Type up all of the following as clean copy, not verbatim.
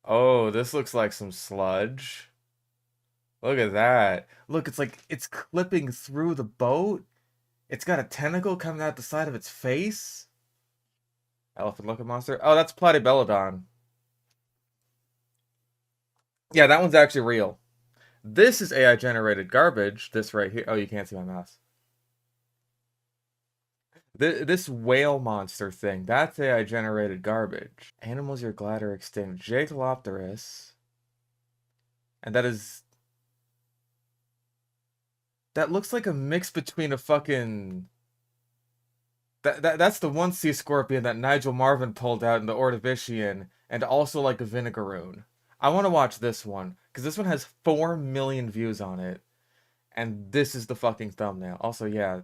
Oh, this looks like some sludge. Look at that. Look, it's like it's clipping through the boat. It's got a tentacle coming out the side of its face. Elephant looking monster. Oh, that's Platybelodon. Yeah, that one's actually real. This is AI generated garbage. This right here. Oh, you can't see my mouse. This whale monster thing, that's AI generated garbage. Animals you're glad are extinct. Jatelopterus. And that looks like a mix between a fucking that's the one sea scorpion that Nigel Marven pulled out in the Ordovician, and also like a vinegaroon. I want to watch this one because this one has 4 million views on it, and this is the fucking thumbnail. Also, yeah,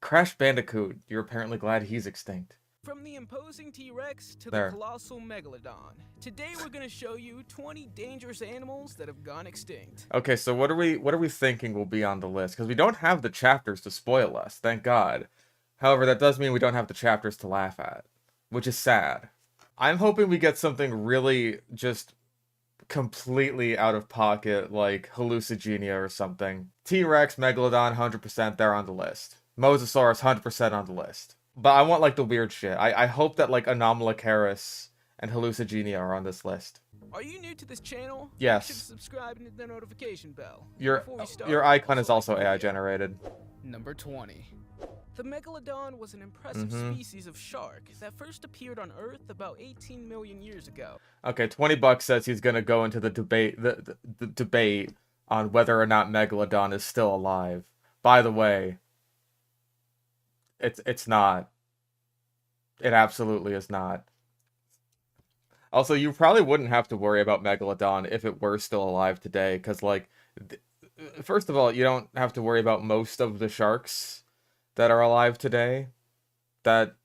Crash Bandicoot. You're apparently glad he's extinct. From the imposing T-Rex to There. the colossal Megalodon, today we're going to show you 20 dangerous animals that have gone extinct. Okay, so what are we thinking will be on the list? Because we don't have the chapters to spoil us, thank God. However, that does mean we don't have the chapters to laugh at, which is sad. I'm hoping we get something really just completely out of pocket, like hallucigenia or something. T-Rex, Megalodon, 100% they're on the list. Mosasaurus, 100% on the list. But I want like the weird shit. I hope that like Helicoprion and hallucigenia are on this list. Are you new to this channel? Yes. You should subscribe and hit the notification bell. Your icon is also AI generated. Number 20. The Megalodon was an impressive species of shark that first appeared on Earth about 18 million years ago. Okay, 20 bucks says he's gonna go into the debate on whether or not Megalodon is still alive. By the way, it's not. It absolutely is not. Also, you probably wouldn't have to worry about Megalodon if it were still alive today, because like, first of all, you don't have to worry about most of the sharks that are alive today that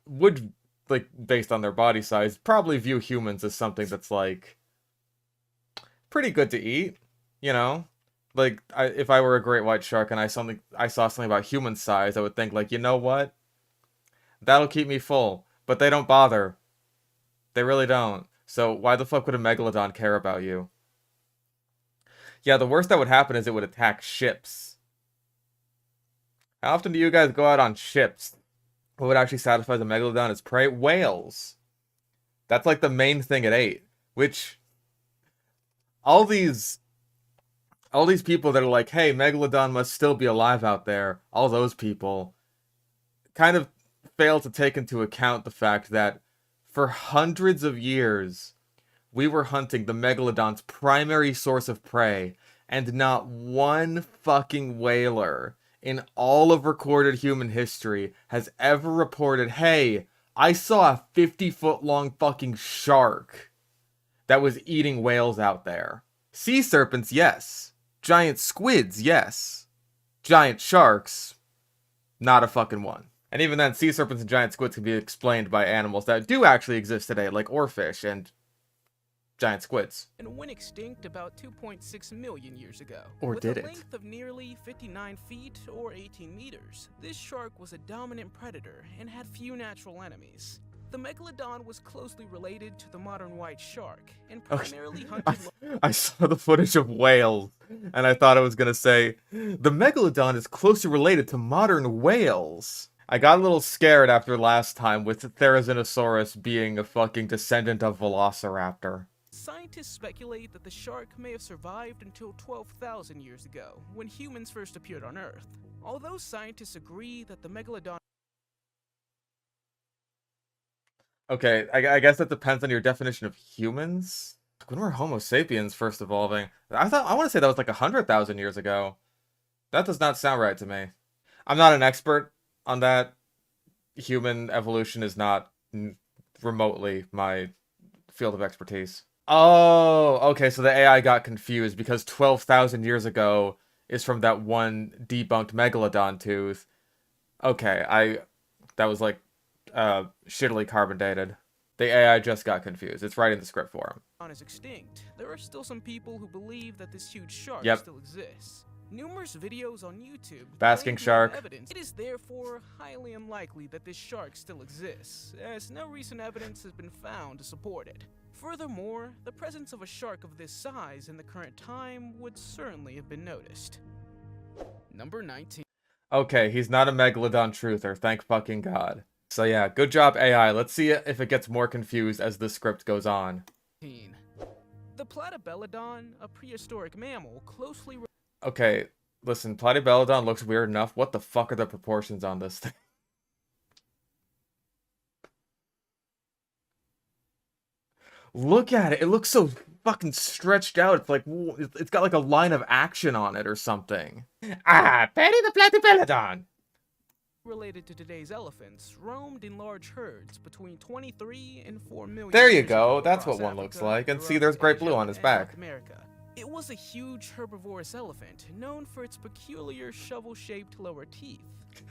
would, like, based on their body size, probably view humans as something that's, like, pretty good to eat, you know? Like, if I were a great white shark and I saw something about human size, I would think, like, you know what? That'll keep me full. But they don't bother. They really don't. So why the fuck would a Megalodon care about you? Yeah, the worst that would happen is it would attack ships. How often do you guys go out on ships? What would actually satisfy the Megalodon as prey? Whales. That's like the main thing it ate. Which, all these people that are like, hey, Megalodon must still be alive out there, all those people kind of fail to take into account the fact that for hundreds of years, we were hunting the Megalodon's primary source of prey, and not one fucking whaler in all of recorded human history has ever reported, hey, I saw a 50-foot long fucking shark that was eating whales out there. Sea serpents, yes. Giant squids, yes. Giant sharks, not a fucking one. And even then, sea serpents and giant squids can be explained by animals that do actually exist today, like oarfish and giant squids. And went extinct about 2.6 million years ago. Or did it? With a length of nearly 59 feet or 18 meters, this shark was a dominant predator and had few natural enemies. The Megalodon was closely related to the modern white shark and primarily hunted. I saw the footage of whales, and I thought I was gonna say, the Megalodon is closely related to modern whales. I got a little scared after last time with Tyrannosaurus being a fucking descendant of Velociraptor. Scientists speculate that the shark may have survived until 12,000 years ago, when humans first appeared on Earth. Although scientists agree that the Megalodon... Okay, I guess that depends on your definition of humans. When were Homo sapiens first evolving? I want to say that was like 100,000 years ago. That does not sound right to me. I'm not an expert on that. Human evolution is not remotely my field of expertise. Oh, okay, so the AI got confused because 12,000 years ago is from that one debunked Megalodon tooth. Okay, that was like shittily carbon dated. The AI just got confused. It's writing the script for him. ...is extinct. There are still some people who believe that this huge shark still exists. Numerous videos on YouTube basking shark evidence. It is therefore highly unlikely that this shark still exists, as no recent evidence has been found to support it. Furthermore, the presence of a shark of this size in the current time would certainly have been noticed. Number 19. Okay, he's not a Megalodon truther, thank fucking God. So yeah, good job AI. Let's see if it gets more confused as the script goes on. The Platybelodon, a prehistoric mammal, closely... Okay, listen, Platybelodon looks weird enough. What the fuck are the proportions on this thing? Look at it. It looks so fucking stretched out. It's like, it's got like a line of action on it or something. Ah, Patty the Platybelodon! related to today's elephants, roamed in large herds between 23 and 4 million There you years go. ago That's across what one Africa, looks like. And see, Europe, there's great blue Asia, on his and back. North America. It was a huge herbivorous elephant, known for its peculiar shovel-shaped lower teeth.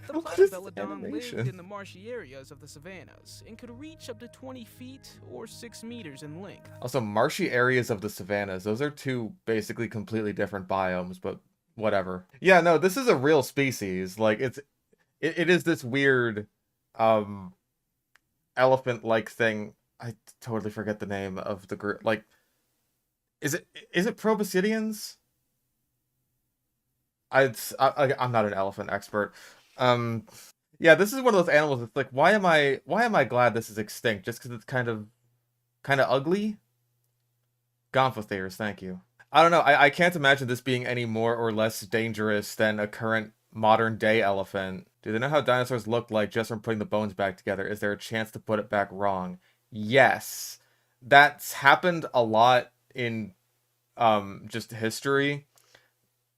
The What is this Platybelodon animation? lived in the marshy areas of the savannas and could reach up to 20 feet or 6 meters in length. Also, marshy areas of the savannas. Those are two basically completely different biomes, but whatever. Yeah, no, this is a real species. Like, it is this weird, elephant-like thing. I totally forget the name of the group. Like, is it Proboscideans? I'm not an elephant expert. Yeah, this is one of those animals that's like, why am I glad this is extinct? Just because it's kind of ugly? Gomphotheres, thank you. I don't know, I can't imagine this being any more or less dangerous than a current modern day elephant. Do they know how dinosaurs looked like just from putting the bones back together? Is there a chance to put it back wrong? Yes. That's happened a lot in just history.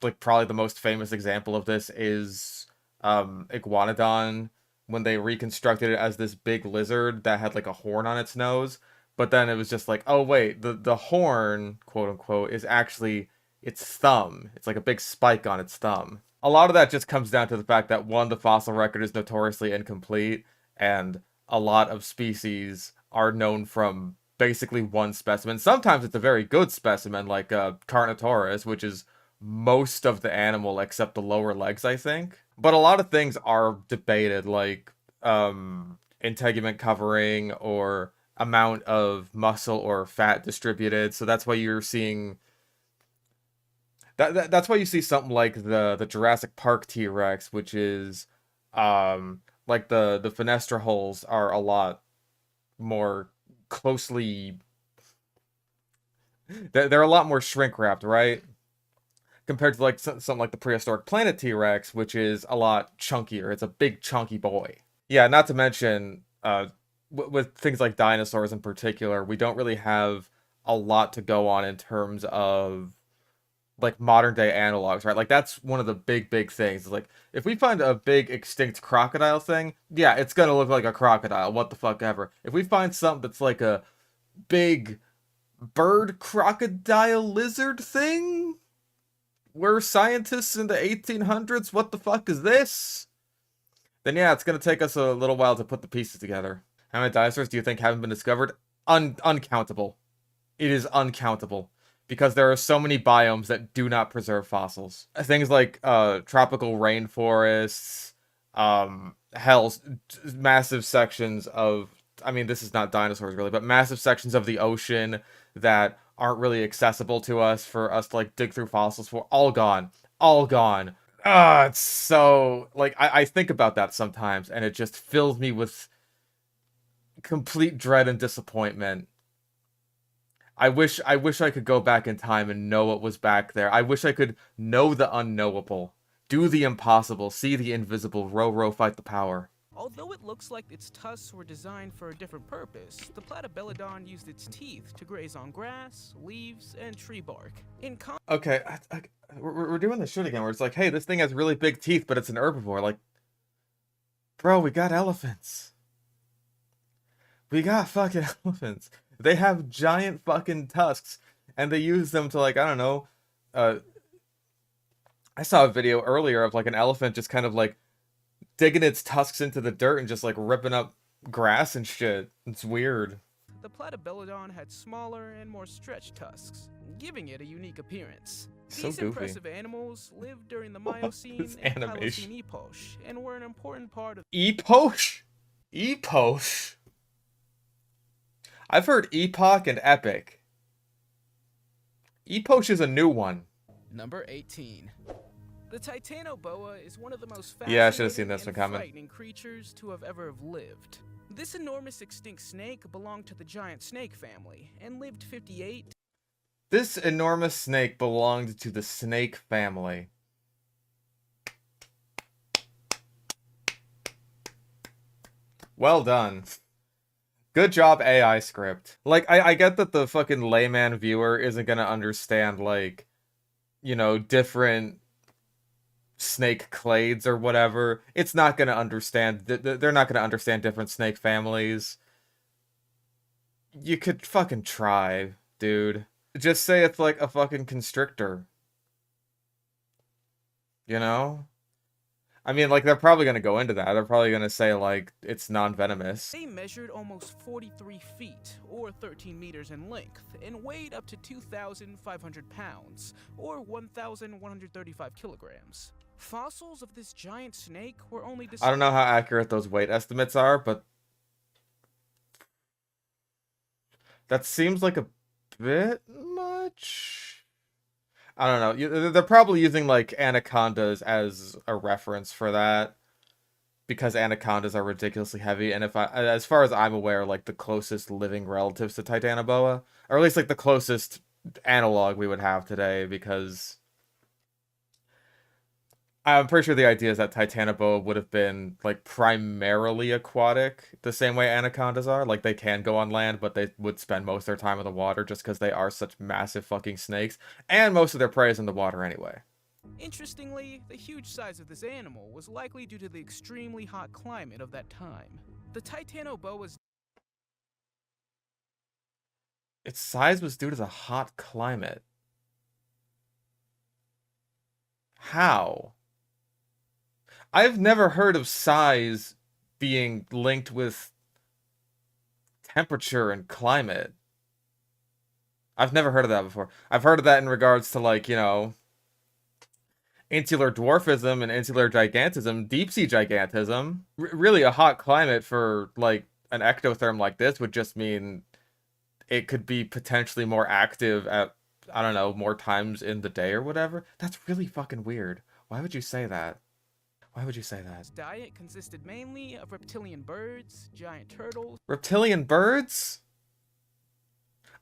Like, probably the most famous example of this is Iguanodon, when they reconstructed it as this big lizard that had like a horn on its nose, but then it was just like, oh wait, the horn, quote unquote, is actually its thumb. It's like a big spike on its thumb. A lot of that just comes down to the fact that, one, the fossil record is notoriously incomplete, and a lot of species are known from basically one specimen. Sometimes it's a very good specimen, like Carnotaurus, which is most of the animal except the lower legs, I think. But a lot of things are debated, like integument covering or amount of muscle or fat distributed. So that's why you're seeing that's why you see something like the Jurassic Park T-Rex, which is like the fenestra holes are a lot more closely, they're a lot more shrink wrapped, right? Compared to like something like the prehistoric planet T-Rex, which is a lot chunkier. It's a big chunky boy. Yeah, not to mention with things like dinosaurs in particular, we don't really have a lot to go on in terms of like modern day analogs, right? Like, that's one of the big things. It's like, if we find a big extinct crocodile thing, yeah, it's gonna look like a crocodile, what the fuck ever. If we find something that's like a big bird crocodile lizard thing, we're scientists in the 1800s, what the fuck is this? Then yeah, it's gonna take us a little while to put the pieces together. How many dinosaurs do you think haven't been discovered? Uncountable. It is uncountable. Because there are so many biomes that do not preserve fossils. Things like tropical rainforests, massive sections of, I mean, this is not dinosaurs really, but massive sections of the ocean that aren't really accessible to us for us to like dig through fossils for. All gone. All gone. Ah, it's so, like, I think about that sometimes, and it just fills me with complete dread and disappointment. I wish I could go back in time and know what was back there. I wish I could know the unknowable, do the impossible, see the invisible, row, fight the power. Although it looks like its tusks were designed for a different purpose, the Platybelodon used its teeth to graze on grass, leaves, and tree bark. Okay, we're doing this shit again, where it's like, hey, this thing has really big teeth, but it's an herbivore. Like, bro, we got elephants. We got fucking elephants. They have giant fucking tusks, and they use them to, like, I don't know, I saw a video earlier of, like, an elephant just kind of, like, digging its tusks into the dirt and just, like, ripping up grass and shit. It's weird. The Platybelodon had smaller and more stretched tusks, giving it a unique appearance. So These goofy. impressive animals lived during the What is Miocene and animation? Paleocene epoch, and were an important part of... Epoch? Epoch? I've heard epoch and epic. Epoch is a new one. Number 18. The Titanoboa is one of the most Yeah, I should have seen fascinating this one and coming. frightening creatures to have ever lived. This enormous extinct snake belonged to the giant snake family and lived 58. This enormous snake belonged to the snake family. Well done. Good job, AI script. Like, I get that the fucking layman viewer isn't gonna understand, like, you know, different snake clades or whatever. It's not gonna understand. They're not gonna understand different snake families. You could fucking try, dude. Just say it's like a fucking constrictor. You know? I mean, like, they're probably gonna go into that. They're probably gonna say, like, it's non-venomous. They measured almost 43 feet, or 13 meters in length, and weighed up to 2,500 pounds, or 1,135 kilograms. Fossils of this giant snake were only I don't know how accurate those weight estimates are, but that seems like a bit much. I don't know. They're probably using, like, anacondas as a reference for that, because anacondas are ridiculously heavy, and as far as I'm aware, like, the closest living relatives to Titanoboa, or at least, like, the closest analog we would have today, because I'm pretty sure the idea is that Titanoboa would have been, like, primarily aquatic, the same way anacondas are. Like, they can go on land, but they would spend most of their time in the water just because they are such massive fucking snakes, and most of their prey is in the water anyway. Interestingly, the huge size of this animal was likely due to the extremely hot climate of that time. The Titanoboa's Its size was due to the hot climate. How? I've never heard of size being linked with temperature and climate. I've never heard of that before. I've heard of that in regards to, like, you know, insular dwarfism and insular gigantism, deep sea gigantism. Really, a hot climate for, like, an ectotherm like this would just mean it could be potentially more active at, I don't know, more times in the day or whatever. That's really fucking weird. Why would you say that? Why would you say that? diet consisted mainly of reptilian birds, giant turtles. Reptilian birds?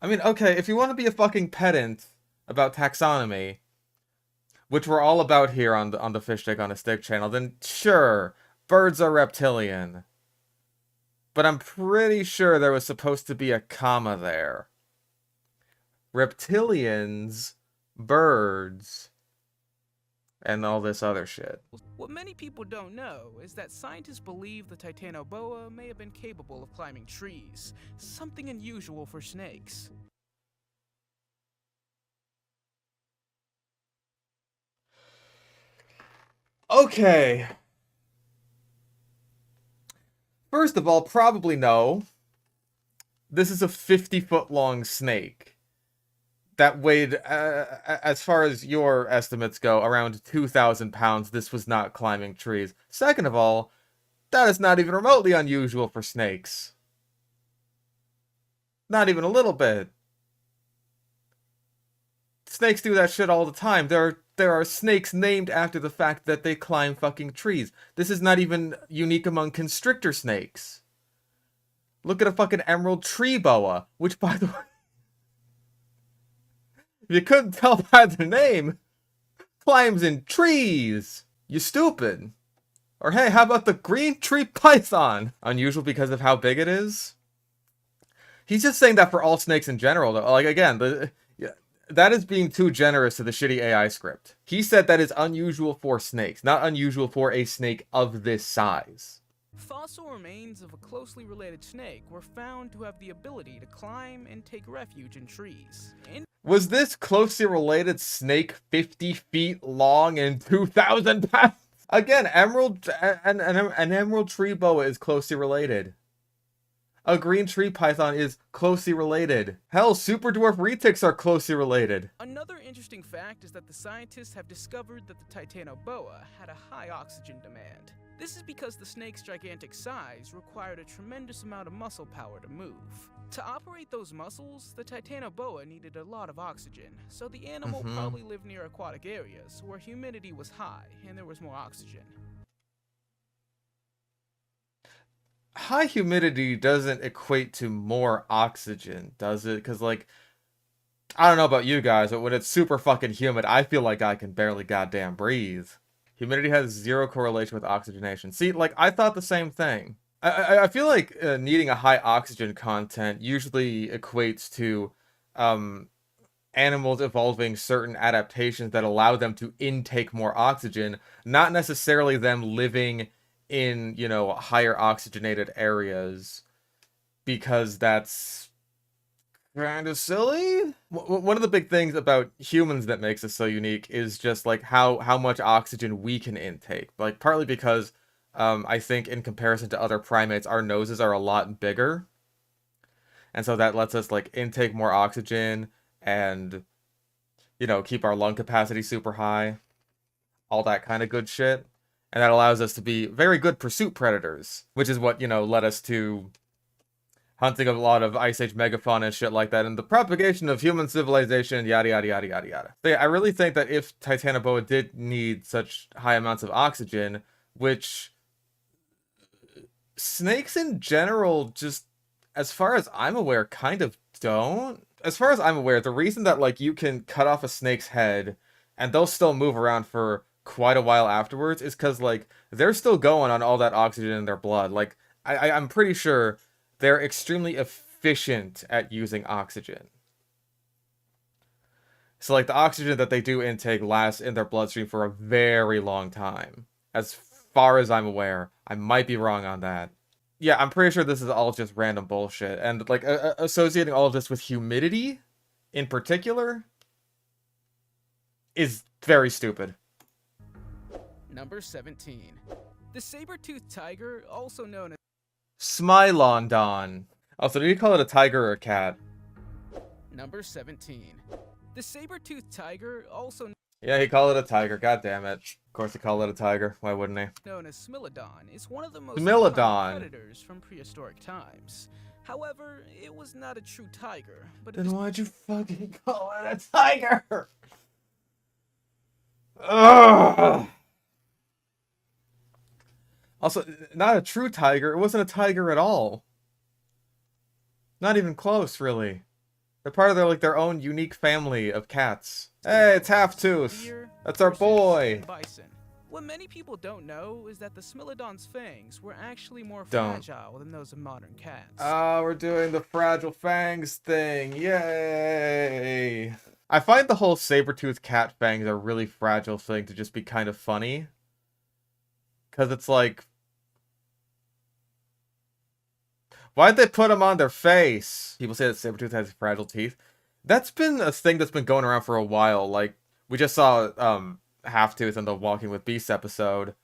I mean, okay, if you want to be a fucking pedant about taxonomy, which we're all about here on the Fish Stick on a Stick channel, then sure, birds are reptilian. But I'm pretty sure there was supposed to be a comma there. Reptilians, birds, and all this other shit. What many people don't know is that scientists believe the Titanoboa may have been capable of climbing trees, something unusual for snakes. Okay. First of all, probably no. This is a 50-foot long snake that weighed, as far as your estimates go, around 2,000 pounds. This was not climbing trees. Second of all, that is not even remotely unusual for snakes. Not even a little bit. Snakes do that shit all the time. There are snakes named after the fact that they climb fucking trees. This is not even unique among constrictor snakes. Look at a fucking emerald tree boa, which, by the way, if you couldn't tell by the name, climbs in trees. You stupid. Or hey, how about the green tree python? Unusual because of how big it is? He's just saying that for all snakes in general, though. Like, again, that is being too generous to the shitty AI script. He said that is unusual for snakes, not unusual for a snake of this size. Fossil remains of a closely related snake were found to have the ability to climb and take refuge in trees. Was this closely related snake 50 feet long and 2,000 pounds? Again, an emerald tree boa is closely related. A green tree python is closely related. Hell, super dwarf retics are closely related. Another interesting fact is that the scientists have discovered that the Titanoboa had a high oxygen demand. This is because the snake's gigantic size required a tremendous amount of muscle power to move. To operate those muscles, the Titanoboa needed a lot of oxygen, so the animal probably lived near aquatic areas where humidity was high and there was more oxygen. High humidity doesn't equate to more oxygen, does it? Because, like, I don't know about you guys, but when it's super fucking humid, I feel like I can barely goddamn breathe. Humidity has zero correlation with oxygenation. See, like, I thought the same thing. I feel like needing a high oxygen content usually equates to animals evolving certain adaptations that allow them to intake more oxygen, not necessarily them living in, you know, higher oxygenated areas, because that's kind of silly. One of the big things about humans that makes us so unique is just like how much oxygen we can intake. Like, partly because I think in comparison to other primates, our noses are a lot bigger, and so that lets us like intake more oxygen and, you know, keep our lung capacity super high, all that kind of good shit. And that allows us to be very good pursuit predators, which is what, you know, led us to hunting a lot of Ice Age megafauna and shit like that, and the propagation of human civilization, yada yada yada yada yada. So yeah, I really think that if Titanoboa did need such high amounts of oxygen, which snakes in general, just as far as I'm aware, kind of don't. As far as I'm aware, the reason that like you can cut off a snake's head and they'll still move around for quite a while afterwards is because like they're still going on all that oxygen in their blood. Like I'm pretty sure they're extremely efficient at using oxygen. So like the oxygen that they do intake lasts in their bloodstream for a very long time, as far as I'm aware. I might be wrong on that. Yeah, I'm pretty sure this is all just random bullshit. And like associating all of this with humidity in particular is very stupid. Number 17. The saber-tooth tiger, also known as Smilodon. Also, do you call it a tiger or a cat? Number 17. The saber-tooth tiger, also Yeah, he called it a tiger. God damn it. Of course he called it a tiger. Why wouldn't he? known as Smilodon, is one of the most Smilodon. common predators from prehistoric times. However, it was not a true tiger, but it Then is why'd you fucking call it a tiger? Ugh. Also, not a true tiger. It wasn't a tiger at all. Not even close, really. They're part of their own unique family of cats. Hey, it's Half-Tooth. deer That's our versus boy. bison. What many people don't know is that the Smilodon's fangs were actually more Don't. fragile than those of modern cats. Oh, we're doing the fragile fangs thing. Yay! I find the whole saber-tooth cat fangs a really fragile thing to just be kind of funny. Because it's like, why'd they put them on their face? People say that saber-tooth has fragile teeth. That's been a thing that's been going around for a while. Like, we just saw Half-Tooth in the Walking with Beasts episode.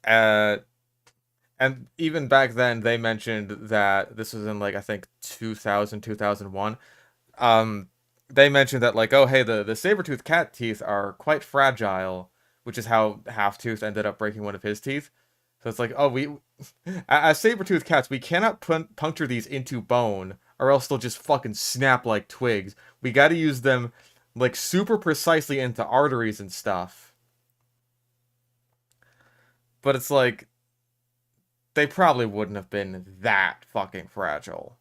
And even back then, they mentioned that this was in, like, I think 2000, 2001. They mentioned that, like, oh, hey, the saber-tooth cat teeth are quite fragile, which is how Half-Tooth ended up breaking one of his teeth. So it's like, oh, as saber-tooth cats, we cannot puncture these into bone, or else they'll just fucking snap like twigs. We gotta use them, like, super precisely into arteries and stuff. But it's like, they probably wouldn't have been that fucking fragile.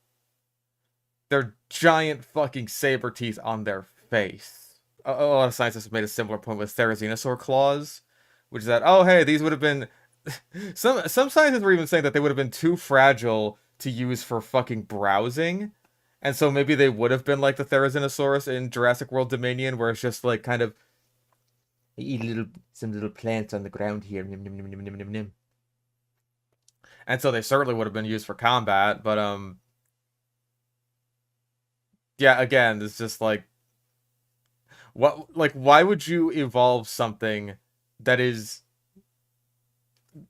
They're giant fucking saber teeth on their face. A lot of scientists have made a similar point with Therizinosaur claws, which is that, oh hey, these would have been... some scientists were even saying that they would have been too fragile to use for fucking browsing, and so maybe they would have been like the Therizinosaurus in Jurassic World Dominion, where it's just like kind of, eat some little plants on the ground here, nim, nim, nim, nim, nim, nim, nim. And so they certainly would have been used for combat, but yeah, again, it's just like, why would you evolve something that is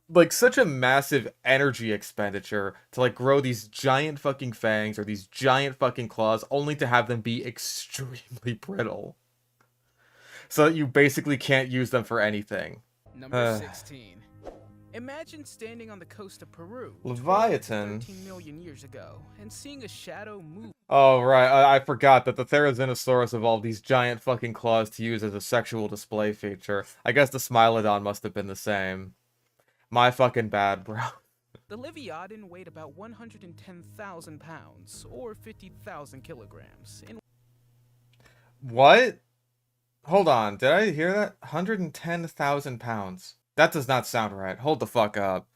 like such a massive energy expenditure to like grow these giant fucking fangs or these giant fucking claws only to have them be extremely brittle, so that you basically can't use them for anything? Number 16. Imagine standing on the coast of Peru 12 to Leviathan. 13 million years ago and seeing a shadow move. Oh, right. I forgot that the Therizinosaurus evolved these giant fucking claws to use as a sexual display feature. I guess the Smilodon must have been the same. My fucking bad, bro. The Livyatan weighed about 110,000 pounds, or 50,000 kilograms. What? Hold on. Did I hear that? 110,000 pounds. That does not sound right. Hold the fuck up.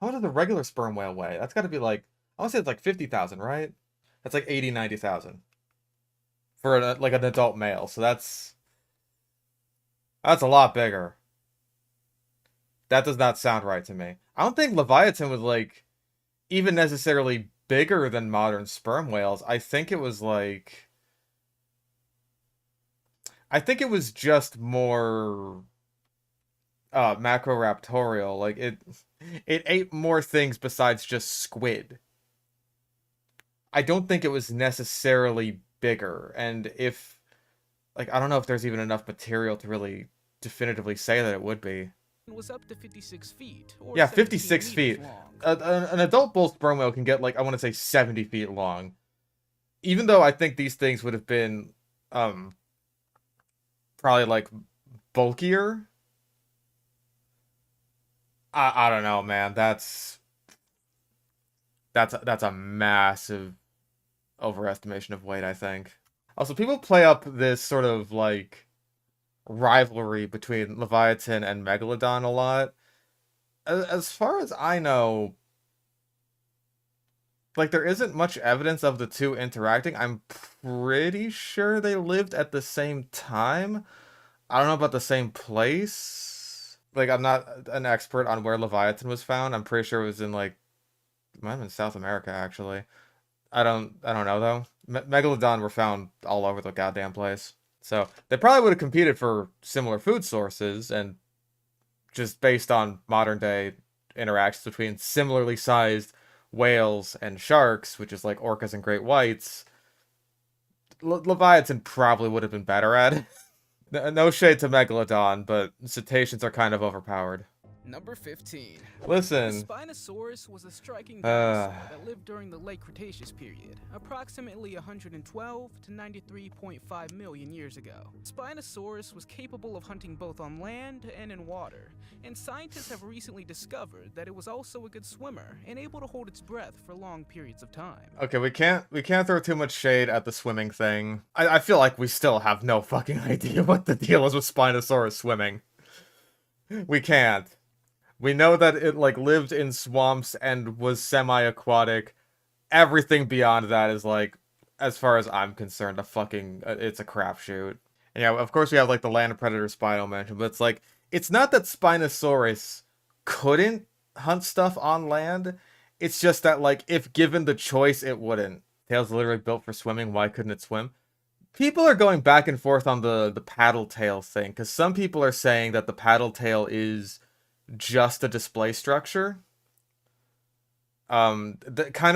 How much does the regular sperm whale weigh? That's got to be like, I want to say it's like 50,000, right? That's like 80, 90,000 for like an adult male. So that's a lot bigger. That does not sound right to me. I don't think Leviathan was like even necessarily bigger than modern sperm whales. I think it was just more macroraptorial. Like it ate more things besides just squid. I don't think it was necessarily bigger. And if like I don't know if there's even enough material to really definitively say that it would be. Was up to 56 feet, or Yeah, 56 feet. long. An adult bull sperm whale can get like I want to say 70 feet long. Even though I think these things would have been probably like bulkier. I don't know, man. That's a massive overestimation of weight, I think. Also, people play up this sort of like rivalry between Leviathan and Megalodon a lot. As far as I know, like there isn't much evidence of the two interacting. I'm pretty sure they lived at the same time. I don't know about the same place. Like I'm not an expert on where Leviathan was found. I'm pretty sure it was in like it might have been South America actually. I don't know though. Megalodon were found all over the goddamn place. So they probably would have competed for similar food sources, and just based on modern day interactions between similarly sized whales and sharks, which is like orcas and great whites, Leviathan probably would have been better at it. No shade to Megalodon, but cetaceans are kind of overpowered. Number 15. Listen. The Spinosaurus was a striking dinosaur that lived during the late Cretaceous period, approximately 112 to 93.5 million years ago. Spinosaurus was capable of hunting both on land and in water, and scientists have recently discovered that it was also a good swimmer and able to hold its breath for long periods of time. Okay, we can't throw too much shade at the swimming thing. I feel like we still have no fucking idea what the deal is with Spinosaurus swimming. We can't. We know that it like lived in swamps and was semi-aquatic. Everything beyond that is like, as far as I'm concerned, it's a crapshoot. And yeah, of course we have like the land predator Spino mentioned, but it's like it's not that Spinosaurus couldn't hunt stuff on land. It's just that like if given the choice, it wouldn't. Tail's literally built for swimming. Why couldn't it swim? People are going back and forth on the paddle tail thing, because some people are saying that the paddle tail is just a display structure. Kind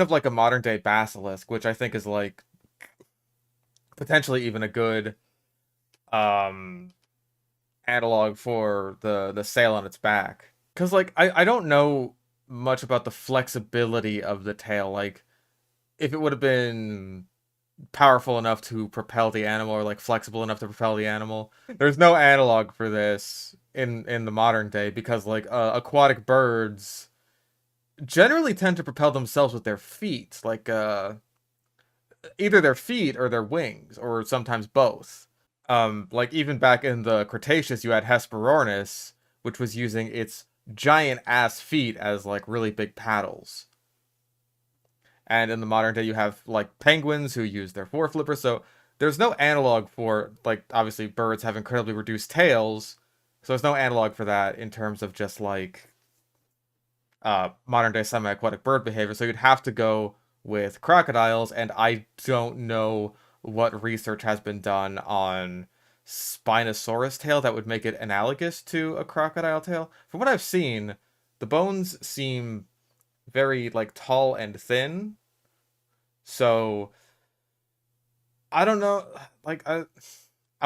of like a modern day basilisk, which I think is like potentially even a good analog for the sail on its back. Because like I don't know much about the flexibility of the tail, like if it would have been powerful enough to propel the animal or like flexible enough to propel the animal. There's no analog for this in the modern day, because like aquatic birds generally tend to propel themselves with their feet, like either their feet or their wings, or sometimes both. Like even back in the Cretaceous, you had Hesperornis, which was using its giant ass feet as like really big paddles. And in the modern day, you have like penguins who use their foreflippers. So there's no analog for, like, obviously birds have incredibly reduced tails. So there's no analog for that in terms of just like modern day semi-aquatic bird behavior. So you'd have to go with crocodiles. And I don't know what research has been done on Spinosaurus tail that would make it analogous to a crocodile tail. From what I've seen, the bones seem very like tall and thin, so I don't know, like I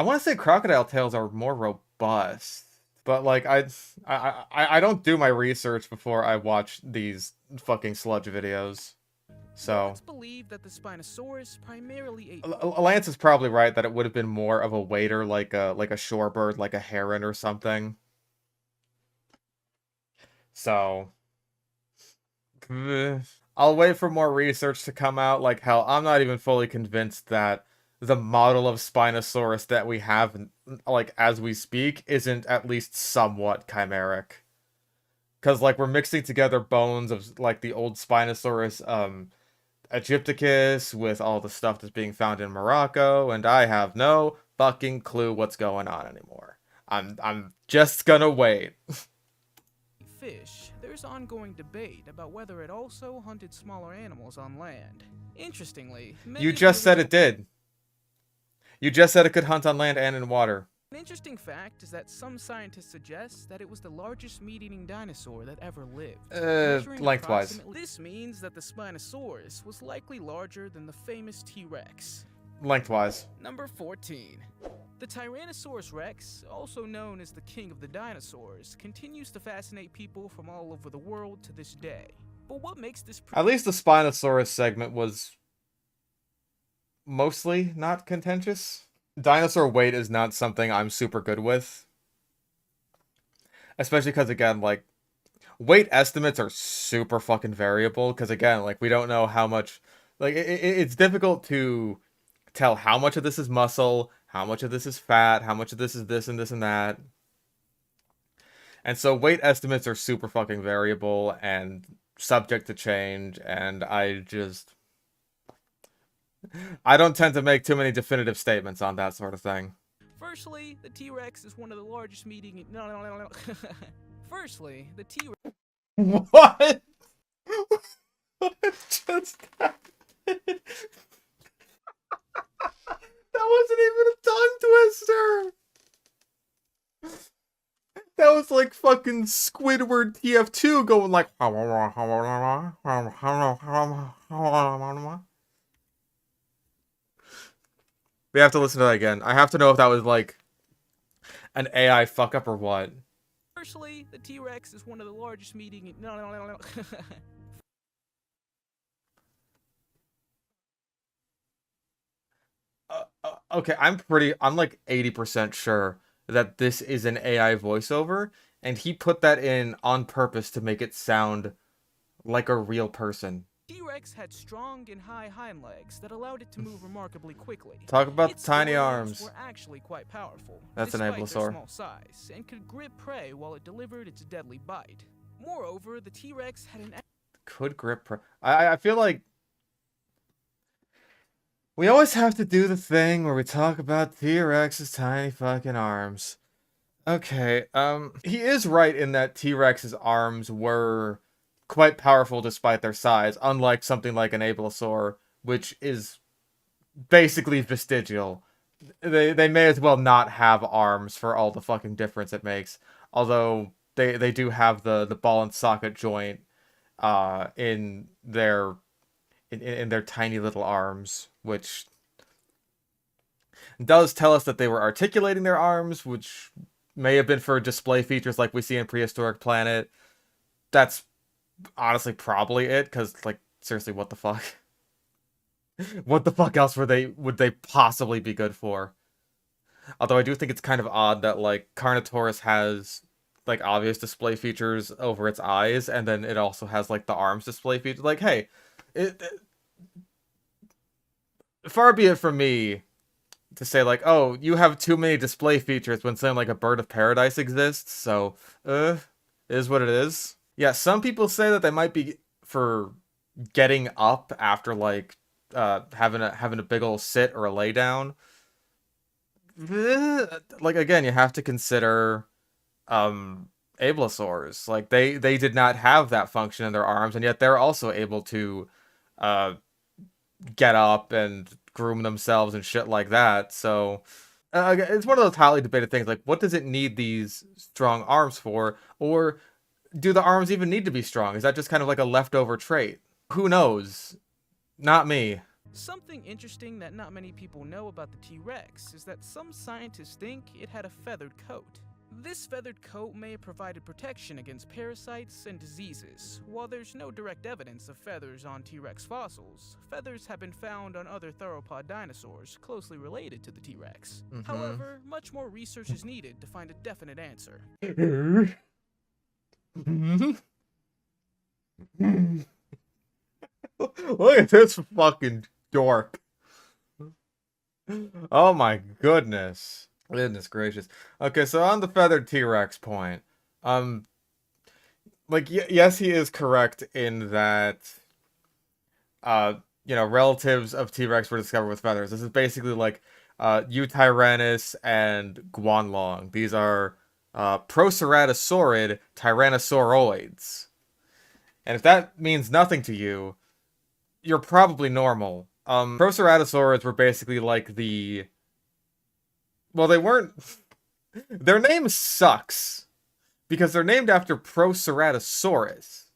want to say crocodile tails are more robust, But like I don't do my research before I watch these fucking sludge videos. Well, So it's believed that the Spinosaurus primarily ate. Lance is probably right that it would have been more of a wader, like a shorebird, like a heron or something. So I'll wait for more research to come out. Like hell, I'm not even fully convinced that the model of Spinosaurus that we have, like as we speak, isn't at least somewhat chimeric. Because like we're mixing together bones of like the old Spinosaurus, Egypticus with all the stuff that's being found in Morocco, and I have no fucking clue what's going on anymore. I'm just gonna wait. Fish, there's ongoing debate about whether it also hunted smaller animals on land. Interestingly, You many just said early. it did. You just said it could hunt on land and in water. An interesting fact is that some scientists suggest that it was the largest meat-eating dinosaur that ever lived. Measuring Lengthwise. this means that the Spinosaurus was likely larger than the famous T-Rex. Lengthwise. Number 14. The Tyrannosaurus rex, also known as the king of the dinosaurs, continues to fascinate people from all over the world to this day. But what makes this At least the Spinosaurus segment was mostly not contentious. Dinosaur weight is not something I'm super good with. Especially because, again, like, weight estimates are super fucking variable. Because, again, like, we don't know how much... Like, it's difficult to tell how much of this is muscle, how much of this is fat, how much of this is this and this and that. And so weight estimates are super fucking variable and subject to change, and I don't tend to make too many definitive statements on that sort of thing. Firstly, the T-Rex is one of the largest meat-eating... No. Firstly, the T-Rex... What? What just happened? That wasn't even a tongue twister! That was like fucking Squidward TF2 going like... We have to listen to that again. I have to know if that was like an AI fuck up or what. Firstly, the T-Rex is one of the largest meat-eating... No. Okay, I'm like 80% sure that this is an AI voiceover, and he put that in on purpose to make it sound like a real person. T-Rex had strong and high hind legs that allowed it to move remarkably quickly. Talk about Its the tiny forelimbs arms. were actually quite powerful, That's an despite their Ablesaur. small size, and could grip prey while it delivered its deadly bite. Moreover, the T-Rex had an... Could grip I feel like we always have to do the thing where we talk about T-Rex's tiny fucking arms. Okay, he is right in that T-Rex's arms were quite powerful despite their size, unlike something like an Ablesaur, which is basically vestigial. They may as well not have arms for all the fucking difference it makes. Although they do have the ball and socket joint in their tiny little arms, which does tell us that they were articulating their arms, which may have been for display features like we see in Prehistoric Planet. That's honestly probably it, because like seriously, what the fuck? What the fuck else would they possibly be good for? Although I do think it's kind of odd that like Carnotaurus has like obvious display features over its eyes, and then it also has like the arms display features. Like, hey, far be it from me to say like, oh, you have too many display features when something like a bird of paradise exists. So, it is what it is. Yeah, some people say that they might be for getting up after like having a big ol' sit or a lay down. Like again, you have to consider ablesaurs. Like they did not have that function in their arms, and yet they're also able to uh get up and groom themselves and shit like that. So it's one of those highly debated things. Like, what does it need these strong arms for, or do the arms even need to be strong? Is that just kind of like a leftover trait? Who knows? Not me. Something interesting that not many people know about the T-Rex is that some scientists think it had a feathered coat. This feathered coat may have provided protection against parasites and diseases. While there's no direct evidence of feathers on T-Rex fossils, feathers have been found on other theropod dinosaurs closely related to the T-Rex. However, much more research is needed to find a definite answer. Look at this fucking dork. Oh my goodness. Goodness gracious. Okay, so on the feathered T-Rex point, yes, he is correct in that, relatives of T-Rex were discovered with feathers. This is basically like, Eutyrannus and Guanlong. These are, proceratosaurid tyrannosauroids. And if that means nothing to you, you're probably normal. Proceratosaurids were basically like the... Well, they weren't... Their name sucks. Because they're named after Proceratosaurus,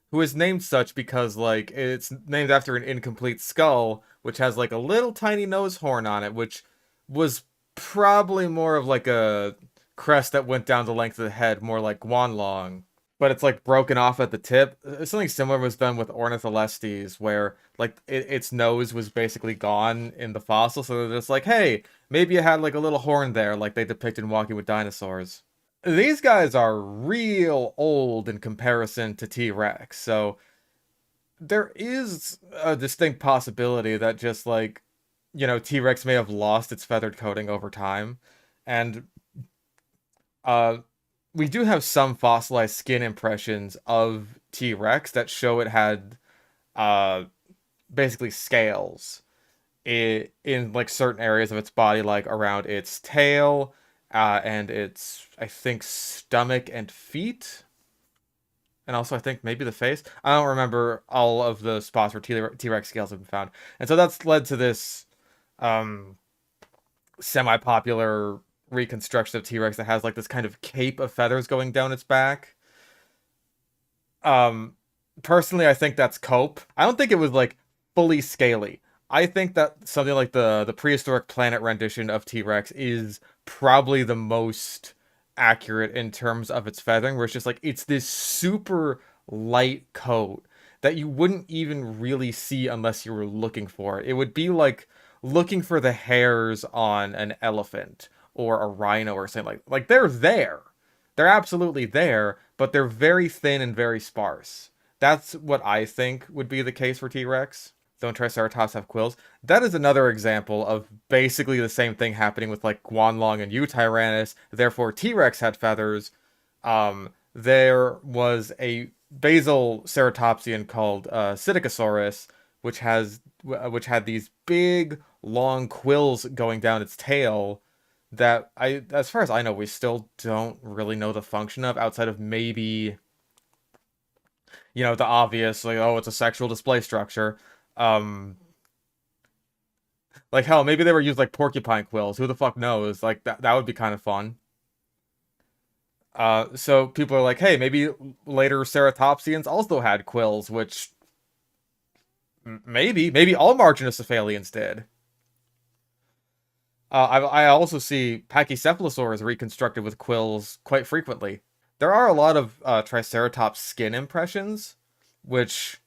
who is named such because, like, it's named after an incomplete skull, which has, like, a little tiny nose horn on it, which was probably more of, like, a crest that went down the length of the head, more like Guanlong. But it's like broken off at the tip. Something similar was done with Ornitholestes, where like its nose was basically gone in the fossil, so they're just like, hey, maybe it had like a little horn there, like they depict in Walking with Dinosaurs. These guys are real old in comparison to T-Rex, so there is a distinct possibility that just like, T-Rex may have lost its feathered coating over time, and we do have some fossilized skin impressions of T-Rex that show it had basically scales in like certain areas of its body, like around its tail and its, I think, stomach and feet. And also, I think, maybe the face. I don't remember all of the spots where T-Rex scales have been found. And so that's led to this semi-popular reconstruction of T-Rex that has like this kind of cape of feathers going down its back. Personally, I think that's cope. I don't think it was like fully scaly. I think that something like the prehistoric planet rendition of T-Rex is probably the most accurate in terms of its feathering, where it's just like it's this super light coat that you wouldn't even really see unless you were looking for it. It would be like looking for the hairs on an elephant or a rhino or something like they're there. They're absolutely there, but they're very thin and very sparse. That's what I think would be the case for T-Rex. Don't Triceratops have quills? That is another example of basically the same thing happening with like Guanlong and Eutyrannus. Therefore, T-Rex had feathers. There was a basal ceratopsian called Psittacosaurus, which had these big long quills going down its tail that as far as I know, we still don't really know the function of, outside of maybe, the obvious, like, oh, it's a sexual display structure. Like, hell, maybe they were used like porcupine quills. Who the fuck knows? Like, that would be kind of fun. So people are like, hey, maybe later ceratopsians also had quills, which maybe all marginocephalians did. I also see Pachycephalosaurs reconstructed with quills quite frequently. There are a lot of Triceratops skin impressions, which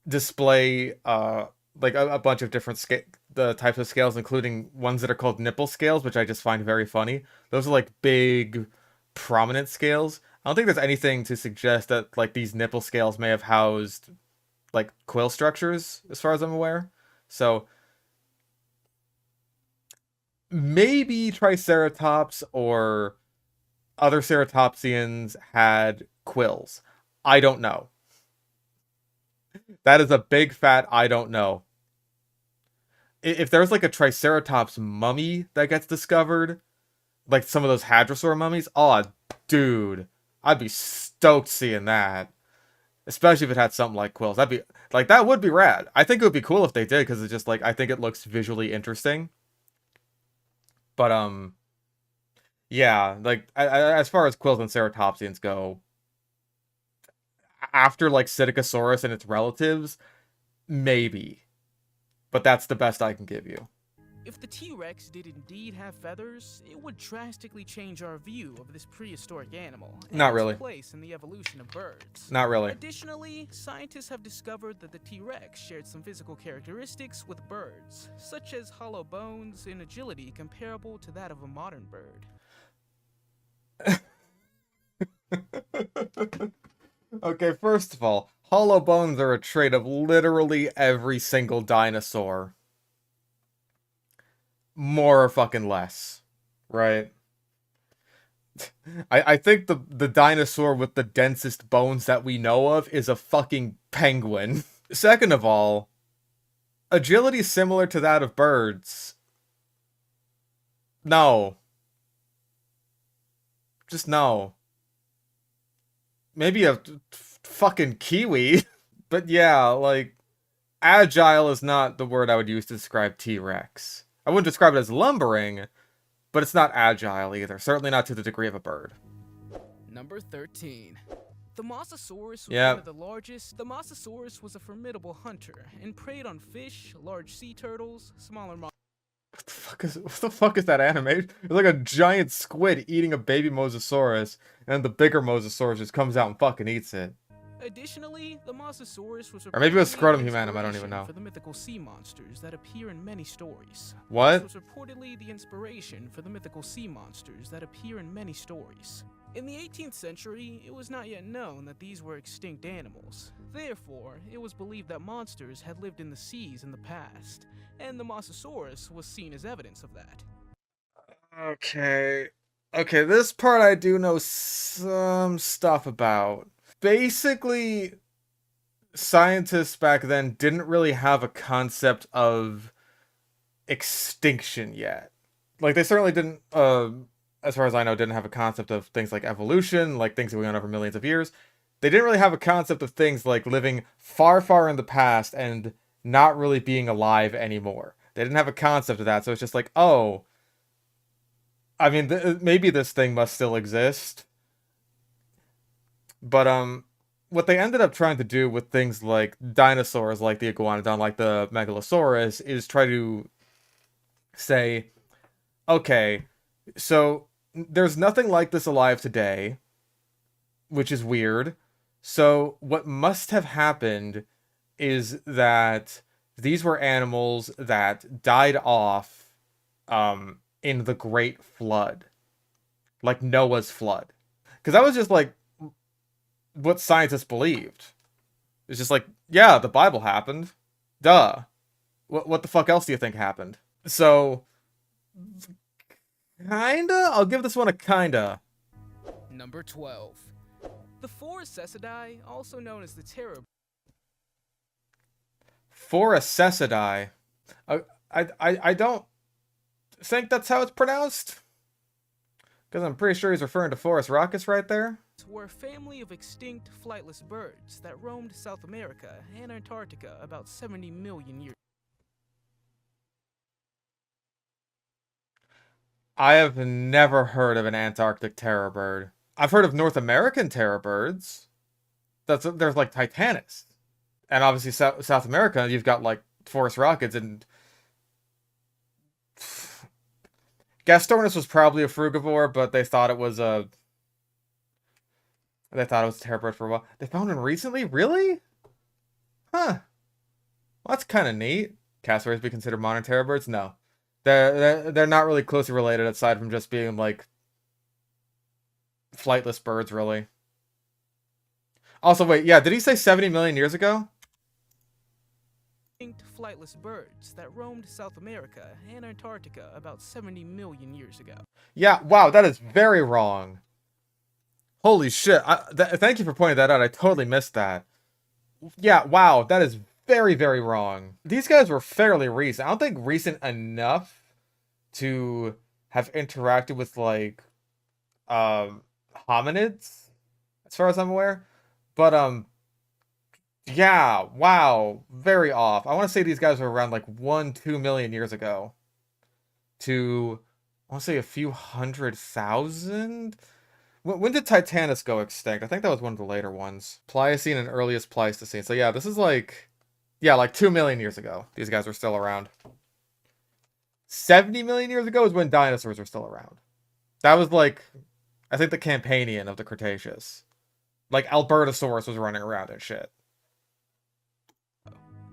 display like a bunch of different the types of scales, including ones that are called nipple scales, which I just find very funny. Those are like big, prominent scales. I don't think there's anything to suggest that like these nipple scales may have housed like quill structures, as far as I'm aware. So maybe Triceratops or other ceratopsians had quills. I don't know. That is a big fat I don't know. If there's like a Triceratops mummy that gets discovered, like some of those hadrosaur mummies, oh, dude, I'd be stoked seeing that. Especially if it had something like quills. That'd be like, that would be rad. I think it would be cool if they did, because it's just like, I think it looks visually interesting. But yeah, like as far as quills and ceratopsians go, after like Psittacosaurus and its relatives, maybe. But that's the best I can give you. If the T-Rex did indeed have feathers, it would drastically change our view of this prehistoric animal and Not really. its place in the evolution of birds. Not really. Additionally, scientists have discovered that the T-Rex shared some physical characteristics with birds, such as hollow bones and agility comparable to that of a modern bird. Okay, first of all, hollow bones are a trait of literally every single dinosaur. More or fucking less, right? I think the dinosaur with the densest bones that we know of is a fucking penguin. Second of all, agility similar to that of birds. No. Just no. Maybe a fucking kiwi. But yeah, like, agile is not the word I would use to describe T-Rex. I wouldn't describe it as lumbering, but it's not agile either. Certainly not to the degree of a bird. Number 13. The Mosasaurus was Yeah. one of the largest. The Mosasaurus was a formidable hunter and preyed on fish, large sea turtles, smaller monsters. What the fuck is that animation? It's like a giant squid eating a baby Mosasaurus, and the bigger Mosasaurus just comes out and fucking eats it. Additionally, the Mosasaurus was Or maybe it was reportedly Scrotum an Humanum, I don't even inspiration know. for the mythical sea monsters that appear in many stories. What? This was reportedly the inspiration for the mythical sea monsters that appear in many stories. In the 18th century, it was not yet known that these were extinct animals. Therefore, it was believed that monsters had lived in the seas in the past, and the Mosasaurus was seen as evidence of that. Okay. Okay, this part I do know some stuff about. Basically, scientists back then didn't really have a concept of extinction yet. Like, they certainly didn't, as far as I know, didn't have a concept of things like evolution, like things going on over millions of years. They didn't really have a concept of things like living far, far in the past and not really being alive anymore. They didn't have a concept of that, so it's just like, oh, I mean, maybe this thing must still exist. But, what they ended up trying to do with things like dinosaurs, like the iguanodon, like the Megalosaurus, is try to say, okay, so there's nothing like this alive today, which is weird. So what must have happened is that these were animals that died off in the Great Flood. Like Noah's flood. Because that was just like what scientists believed. It's just like, yeah, the Bible happened. Duh. What the fuck else do you think happened? So, kinda? I'll give this one a kinda. Number 12. The Foricessidae, also known as the terror. Foricessidae. I don't think that's how it's pronounced. Because I'm pretty sure he's referring to Forest Raucus right there. Were a family of extinct flightless birds that roamed South America and Antarctica about 70 million years. I have never heard of an Antarctic terror bird. I've heard of North American terror birds. There's like Titanus. And obviously South America, you've got like Forest Raucus and Gastornis was probably a frugivore, but they thought it was a terror bird for a while. They found one recently? Really? Huh. Well, that's kind of neat. Cassowaries be considered modern terror birds? No. They're not really closely related aside from just being like flightless birds, really. Also, wait, yeah, did he say 70 million years ago? Extinct flightless birds that roamed South America and Antarctica about 70 million years ago. Yeah, wow, that is very wrong. Holy shit. Thank you for pointing that out. I totally missed that. Yeah, wow, that is very, very wrong. These guys were fairly recent. I don't think recent enough to have interacted with, like, hominids, as far as I'm aware. But, yeah, wow, very off. I want to say these guys were around, like, 1-2 million years ago. To, I want to say a few 100,000? When did Titanus go extinct? I think that was one of the later ones. Pliocene and earliest Pleistocene. So yeah, this is like... Yeah, like 2 million years ago. These guys were still around. 70 million years ago is when dinosaurs were still around. That was like, I think the Campanian of the Cretaceous. Like Albertosaurus was running around and shit.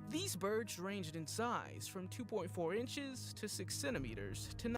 These birds ranged in size from 2.4 inches to 6 centimeters to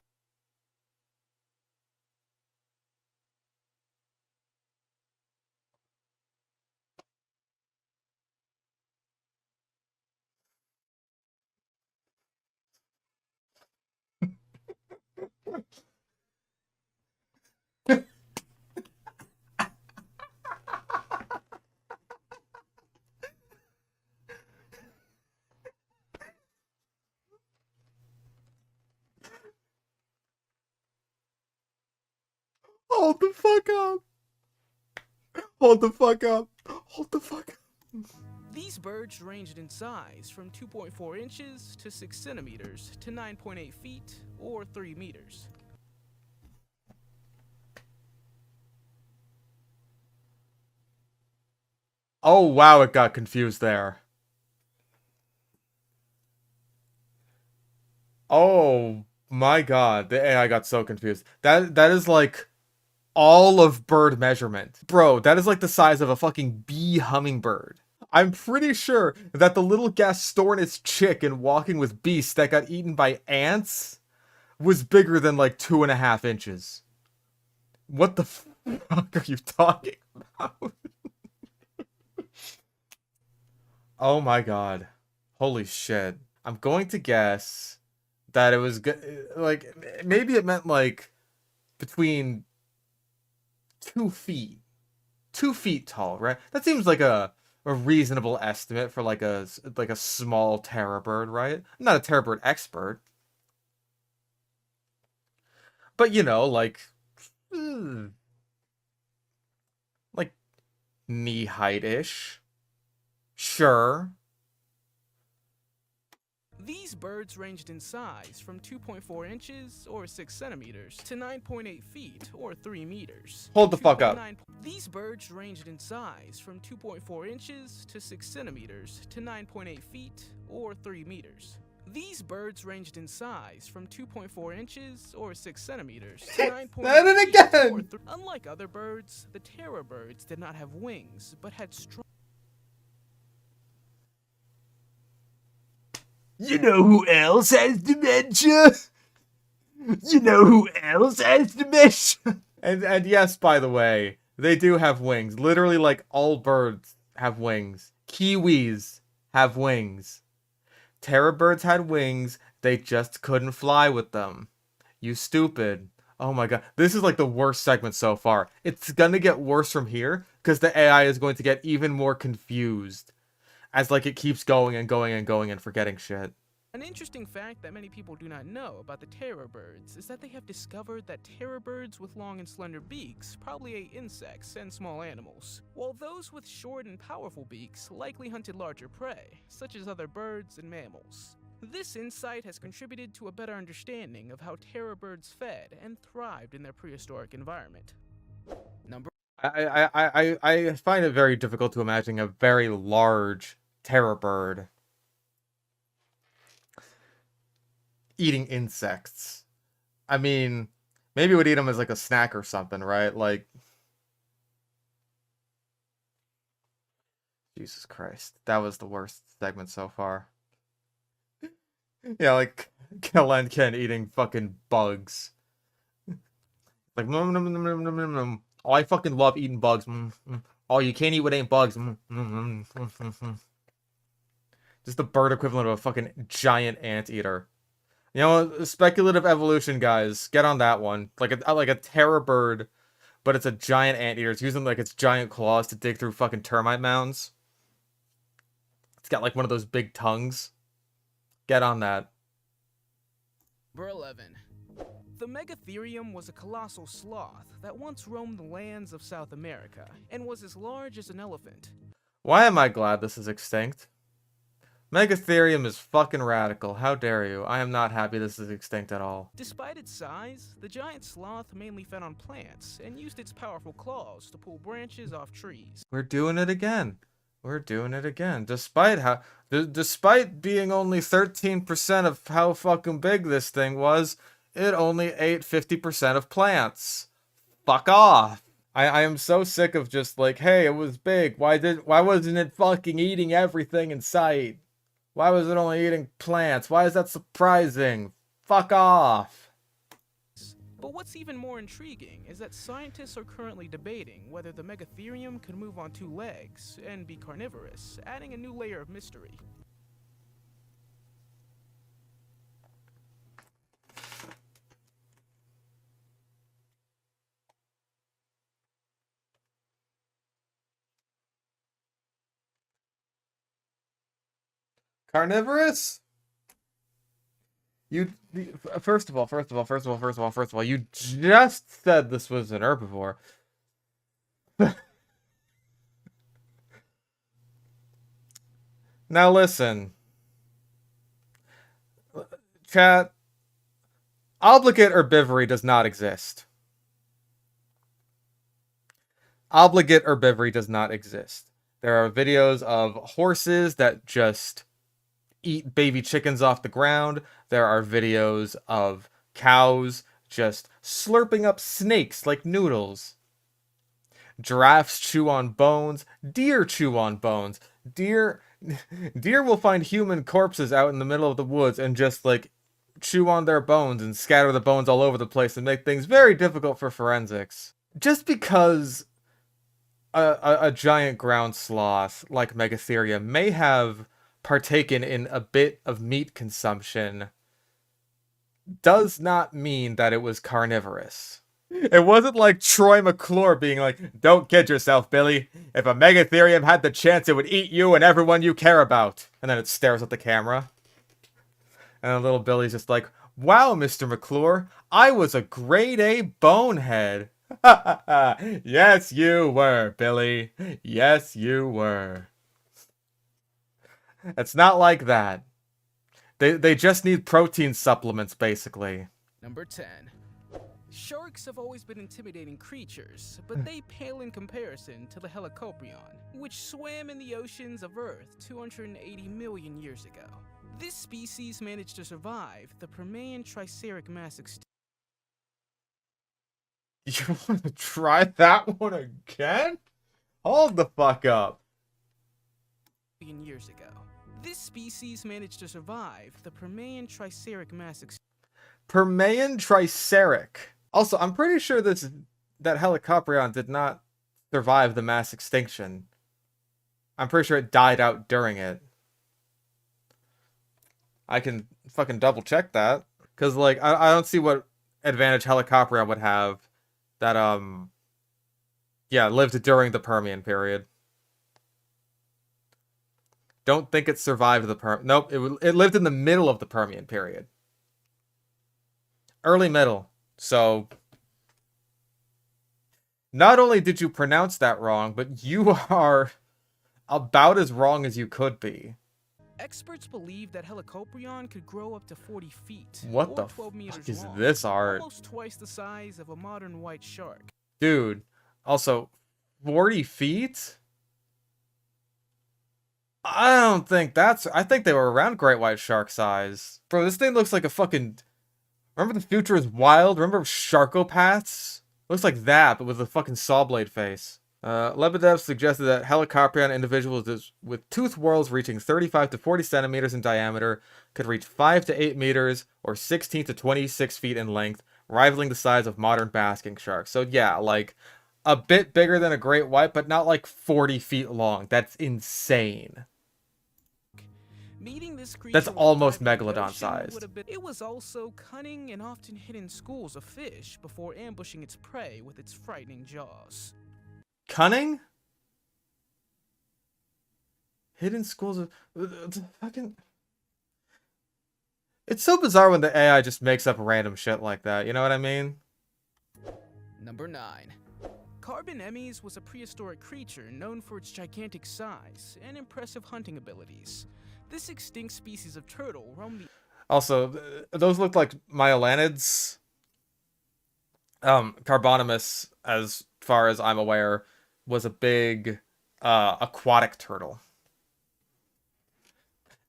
Hold the fuck up. Hold the fuck up. Hold the fuck up. These birds ranged in size from 2.4 inches to 6 centimeters to 9.8 feet or 3 meters. Oh wow, it got confused there. Oh my god, the AI got so confused. That is like all of bird measurement. Bro, that is like the size of a fucking bee hummingbird. I'm pretty sure that the little Gastornis chick in Walking with Beasts that got eaten by ants was bigger than like 2.5 inches. What the fuck are you talking about? Oh my god. Holy shit. I'm going to guess that it was like, maybe it meant like between 2 feet. 2 feet tall, right? That seems like a reasonable estimate for like a small terror bird, right? I'm not a terror bird expert, but you know, like knee height ish. Sure. These birds ranged in size from 2.4 inches or 6 centimeters to 9.8 feet or 3 meters. Hold the fuck up. These birds ranged in size from 2.4 inches to 6 centimeters to 9.8 feet or 3 meters. These birds ranged in size from 2.4 inches or 6 centimeters to 9.8 feet or 3. Unlike other birds, the terror birds did not have wings but had strong. You know who else has dementia? You know who else has dementia? And yes, by the way, they do have wings. Literally, like, all birds have wings. Kiwis have wings. Terror birds had wings, they just couldn't fly with them. You stupid. Oh my god. This is like the worst segment so far. It's gonna get worse from here, because the AI is going to get even more confused. As like it keeps going and going and going and forgetting shit. An interesting fact that many people do not know about the terror birds is that they have discovered that terror birds with long and slender beaks probably ate insects and small animals, while those with short and powerful beaks likely hunted larger prey, such as other birds and mammals. This insight has contributed to a better understanding of how terror birds fed and thrived in their prehistoric environment. I find it very difficult to imagine a very large terror bird eating insects. I mean, maybe it would eat them as like a snack or something, right? Like, Jesus Christ, that was the worst segment so far. Yeah, like Kalenkin eating fucking bugs. Like, nom, nom, nom, nom, nom, nom, nom. Oh, I fucking love eating bugs. Oh, you can't eat what ain't bugs. Just the bird equivalent of a fucking giant anteater. You know, speculative evolution, guys. Get on that one. Like a terror bird, but it's a giant anteater. It's using like its giant claws to dig through fucking termite mounds. It's got like one of those big tongues. Get on that. Number 11. The Megatherium was a colossal sloth that once roamed the lands of South America and was as large as an elephant. Why am I glad this is extinct? Megatherium is fucking radical. How dare you? I am not happy this is extinct at all. Despite its size, the giant sloth mainly fed on plants and used its powerful claws to pull branches off trees. We're doing it again. We're doing it again. Despite being only 13% of how fucking big this thing was, it only ate 50% of plants. Fuck off. I am so sick of just like, hey, it was big. Why wasn't it fucking eating everything in sight? Why was it only eating plants? Why is that surprising? Fuck off. But what's even more intriguing is that scientists are currently debating whether the Megatherium could move on two legs and be carnivorous, adding a new layer of mystery. Carnivorous? You first of all, you just said this was an herbivore. Now listen, chat. Obligate herbivory does not exist. Obligate herbivory does not exist. There are videos of horses that just eat baby chickens off the ground. There are videos of cows just slurping up snakes like noodles. Giraffes chew on bones. Deer chew on bones. Deer will find human corpses out in the middle of the woods and just like chew on their bones and scatter the bones all over the place and make things very difficult for forensics. Just because a giant ground sloth like Megatherium may have partaken in a bit of meat consumption does not mean that it was carnivorous. It wasn't like Troy McClure being like, don't kid yourself, Billy. If a Megatherium had the chance, it would eat you and everyone you care about. And then it stares at the camera. And then little Billy's just like, wow, Mr. McClure, I was a grade A bonehead. Yes, you were, Billy. Yes, you were. It's not like that. They just need protein supplements, basically. Number 10. Sharks have always been intimidating creatures, but they pale in comparison to the Helicoprion, which swam in the oceans of Earth 280 million years ago. This species managed to survive the Permian-Triassic mass extinction. You want to try that one again? Hold the fuck up. Years ago. This species managed to survive the Permian-Triassic mass extinction. Permian-Triassic. Also, I'm pretty sure that Helicoprion did not survive the mass extinction. I'm pretty sure it died out during it. I can fucking double check that. Because, like, I don't see what advantage Helicoprion would have that, yeah, lived during the Permian period. Don't think it survived the Nope, it lived in the middle of the Permian period. Early middle. So, not only did you pronounce that wrong, but you are about as wrong as you could be. Experts believe that Helicoprion could grow up to 40 feet. What the 12 meters fuck is long, this art? Almost twice the size of a modern white shark. Dude, also, 40 feet? I don't think I think they were around great white shark size. Bro, this thing looks like a fucking... Remember The Future is Wild? Remember Sharkopaths? Looks like that, but with a fucking saw blade face. Lebedev suggested that Helicoprion individuals with tooth whorls reaching 35 to 40 centimeters in diameter could reach 5 to 8 meters or 16 to 26 feet in length, rivaling the size of modern basking sharks. So yeah, like a bit bigger than a great white, but not like 40 feet long. That's insane. Meeting this creature That's almost Megalodon sized. It was also cunning and often hid in schools of fish before ambushing its prey with its frightening jaws. Cunning? Hidden schools of... fucking... It's so bizarre when the AI just makes up random shit like that, you know what I mean? Number 9. Carbonemys was a prehistoric creature known for its gigantic size and impressive hunting abilities. This extinct species of turtle roamed the... Also, those look like myelanids. Carbonemys, as far as I'm aware, was a big aquatic turtle.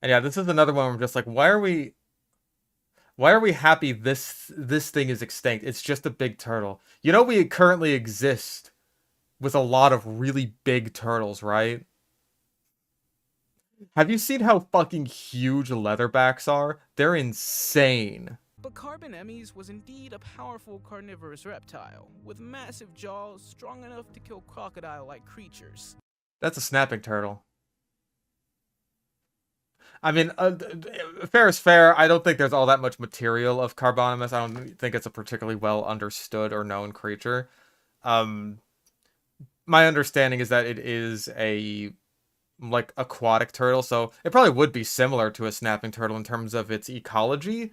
And yeah, this is another one where I'm just like, why are we happy this thing is extinct? It's just a big turtle. You know, we currently exist with a lot of really big turtles, right? Have you seen how fucking huge leatherbacks are? They're insane. But Carbonemys was indeed a powerful carnivorous reptile, with massive jaws strong enough to kill crocodile-like creatures. That's a snapping turtle. I mean, fair is fair. I don't think there's all that much material of Carbonemys. I don't think it's a particularly well understood or known creature. My understanding is that it is a like aquatic turtle, so it probably would be similar to a snapping turtle in terms of its ecology.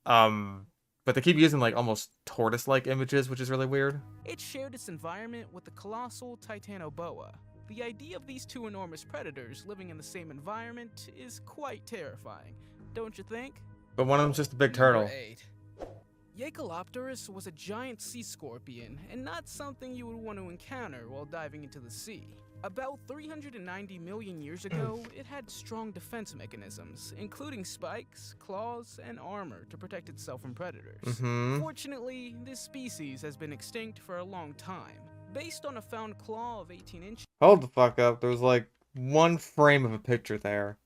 But they keep using like almost tortoise-like images, which is really weird. It shared its environment with the colossal Titanoboa. The idea of these two enormous predators living in the same environment is quite terrifying, don't you think? But one of them's just a big turtle. Number 8. Helicoprion was a giant sea scorpion, and not something you would want to encounter while diving into the sea. About 390 million years ago, it had strong defense mechanisms, including spikes, claws, and armor to protect itself from predators. Fortunately, this species has been extinct for a long time. Based on a found claw of 18 inches... Hold the fuck up, there's like one frame of a picture there.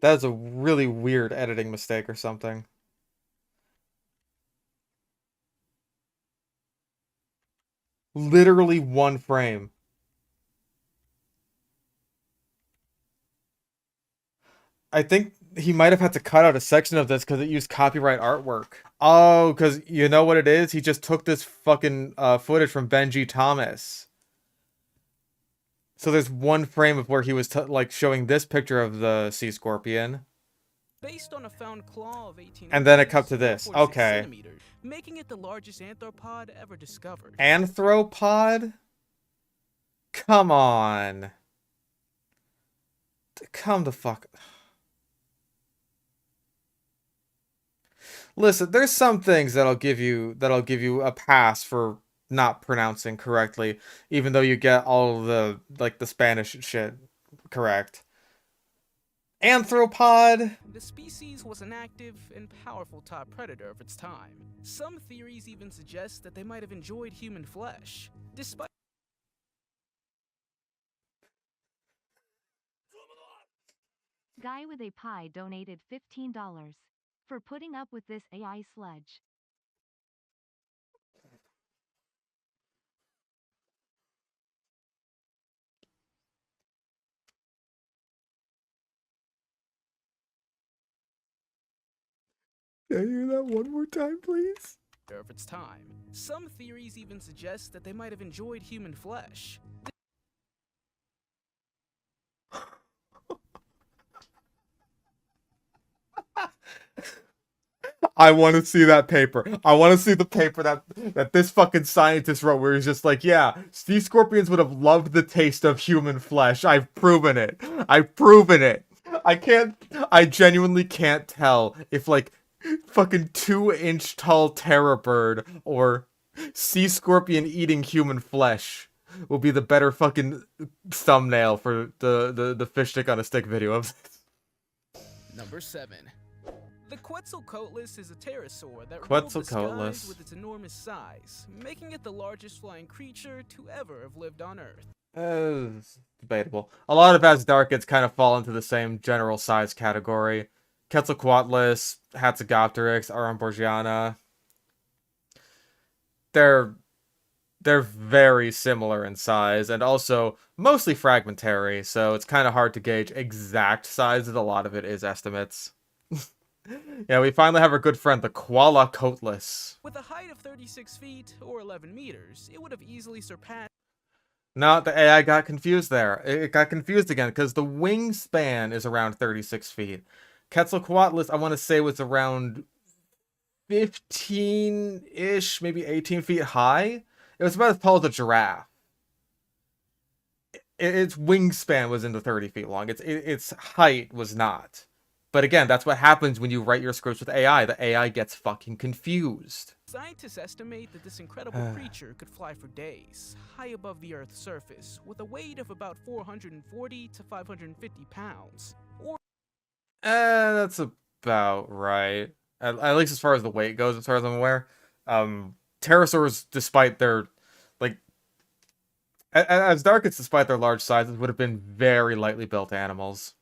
That is a really weird editing mistake or something. Literally one frame. I think he might have had to cut out a section of this because it used copyright artwork. Oh, because you know what it is? He just took this fucking footage from Benji Thomas. So there's one frame of where he was like showing this picture of the sea scorpion. Based on a found claw of 18 and then it cut to this. Okay. Making it the largest arthropod ever discovered. Arthropod? Come on. Come the fuck. Listen, there's some things that'll give you a pass for not pronouncing correctly, even though you get all the like the Spanish shit correct. Arthropod. The species was an active and powerful top predator of its time. Some theories even suggest that they might have enjoyed human flesh, despite... Guy with a pie donated $15 for putting up with this AI sludge. Can you hear that one more time, please? Of its time. Some theories even suggest that they might have enjoyed human flesh. I want to see that paper. I want to see the paper that this fucking scientist wrote where he's just like, yeah, sea scorpions would have loved the taste of human flesh. I've proven it. I've proven it. I genuinely can't tell if like fucking 2-inch tall terror bird or sea scorpion eating human flesh will be the better fucking thumbnail for the fish stick on a stick video of this. Number 7. The Quetzalcoatlus is a pterosaur that ruled the Quetzalcoatlus skies with its enormous size, making it the largest flying creature to ever have lived on Earth. It's debatable. A lot of Asdarchids kind of fall into the same general size category. Quetzalcoatlus, Hatzegopteryx, Aramborgiana. They're very similar in size and also mostly fragmentary, so it's kind of hard to gauge exact sizes. A lot of it is estimates. Yeah, we finally have our good friend, the Quetzalcoatlus. With a height of 36 feet or 11 meters, it would have easily surpassed... No, the AI got confused there. It got confused again because the wingspan is around 36 feet. Quetzalcoatlus, I want to say, was around 15-ish, maybe 18 feet high. It was about as tall as a giraffe. Its wingspan was into 30 feet long. Its height was not. But again, that's what happens when you write your scripts with AI. The AI gets fucking confused. Scientists estimate that this incredible creature could fly for days, high above the Earth's surface, with a weight of about 440 to 550 pounds. Or That's about right. At least as far as the weight goes, as far as I'm aware. Pterosaurs, despite their, like, as Darkets, despite their large sizes, would have been very lightly built animals.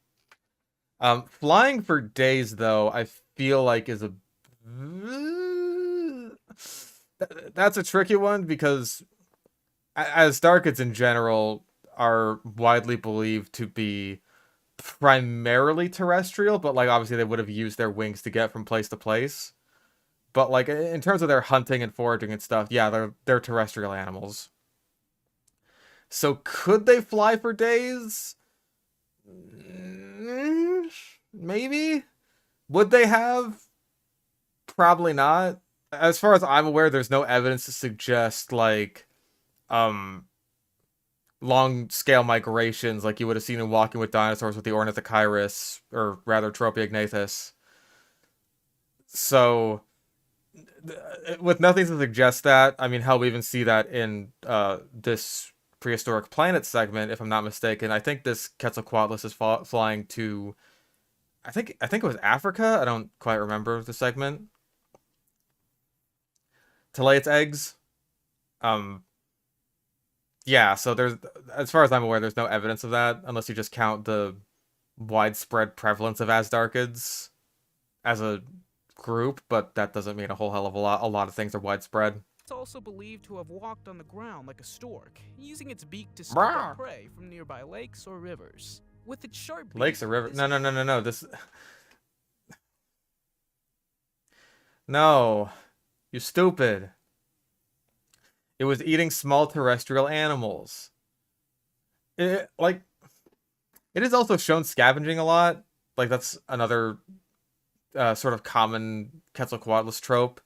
Flying for days, though, I feel like is a... That's a tricky one, because as Darkets in general are widely believed to be primarily terrestrial, but like obviously they would have used their wings to get from place to place. But like in terms of their hunting and foraging and stuff, yeah, they're terrestrial animals. So could they fly for days? Maybe. Would they have? Probably not. As far as I'm aware, there's no evidence to suggest like long scale migrations like you would have seen in Walking with Dinosaurs with the Ornithochirus, or rather Tropeognathus. So with nothing to suggest that, I mean, hell, we even see that in this prehistoric planet segment, if I'm not mistaken. I think this Quetzalcoatlus is flying to, I think it was Africa. I don't quite remember the segment. To lay its eggs. Yeah, so there's, as far as I'm aware, there's no evidence of that, unless you just count the widespread prevalence of Asdarchids as a group, but that doesn't mean a whole hell of a lot. A lot of things are widespread. it's also believed to have walked on the ground like a stork, using its beak to scoop up prey from nearby lakes or rivers. With its sharp beak, Lakes or rivers? No. This... No. You stupid. It was eating small terrestrial animals. It is also shown scavenging a lot. Like, that's another sort of common Quetzalcoatlus trope.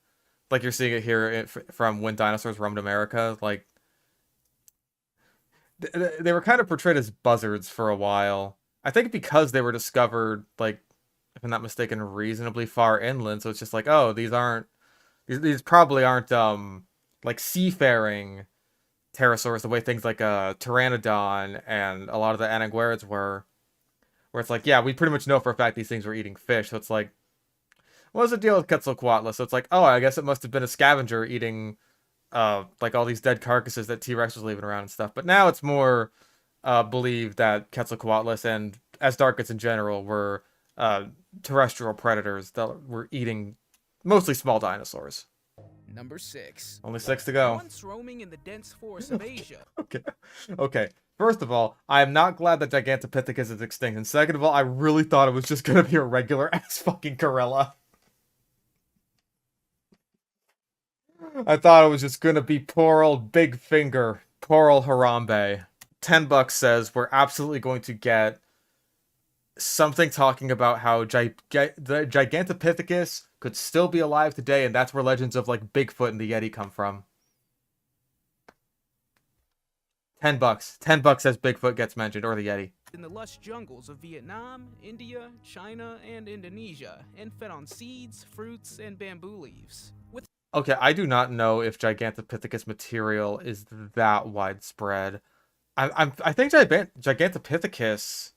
Like, you're seeing it here from When Dinosaurs Roamed America. Like, they were kind of portrayed as buzzards for a while. I think because they were discovered, like, if I'm not mistaken, reasonably far inland. So it's just like, oh, these probably aren't, like, seafaring pterosaurs the way things like Pteranodon and a lot of the anaguarids were. Where it's like, yeah, we pretty much know for a fact these things were eating fish. So it's like, what's the deal with Quetzalcoatlus? So it's like, oh, I guess it must have been a scavenger eating like all these dead carcasses that T-Rex was leaving around and stuff. But now it's more believed that Quetzalcoatlus and Asdarchids in general were terrestrial predators that were eating mostly small dinosaurs. Number 6. Only 6 to go. Once roaming in the dense forests of Asia. Okay. First of all, I am not glad that Gigantopithecus is extinct. And second of all, I really thought it was just gonna be a regular ass fucking gorilla. I thought it was just gonna be poor old Big Finger, poor old Harambe. $10 says we're absolutely going to get something talking about how the Gigantopithecus could still be alive today, and that's where legends of like Bigfoot and the Yeti come from. $10. $10 says Bigfoot gets mentioned, or the Yeti. In the lush jungles of Vietnam, India, China, and Indonesia, and fed on seeds, fruits, and bamboo leaves. Okay, I do not know if Gigantopithecus material is that widespread. I think Gigantopithecus,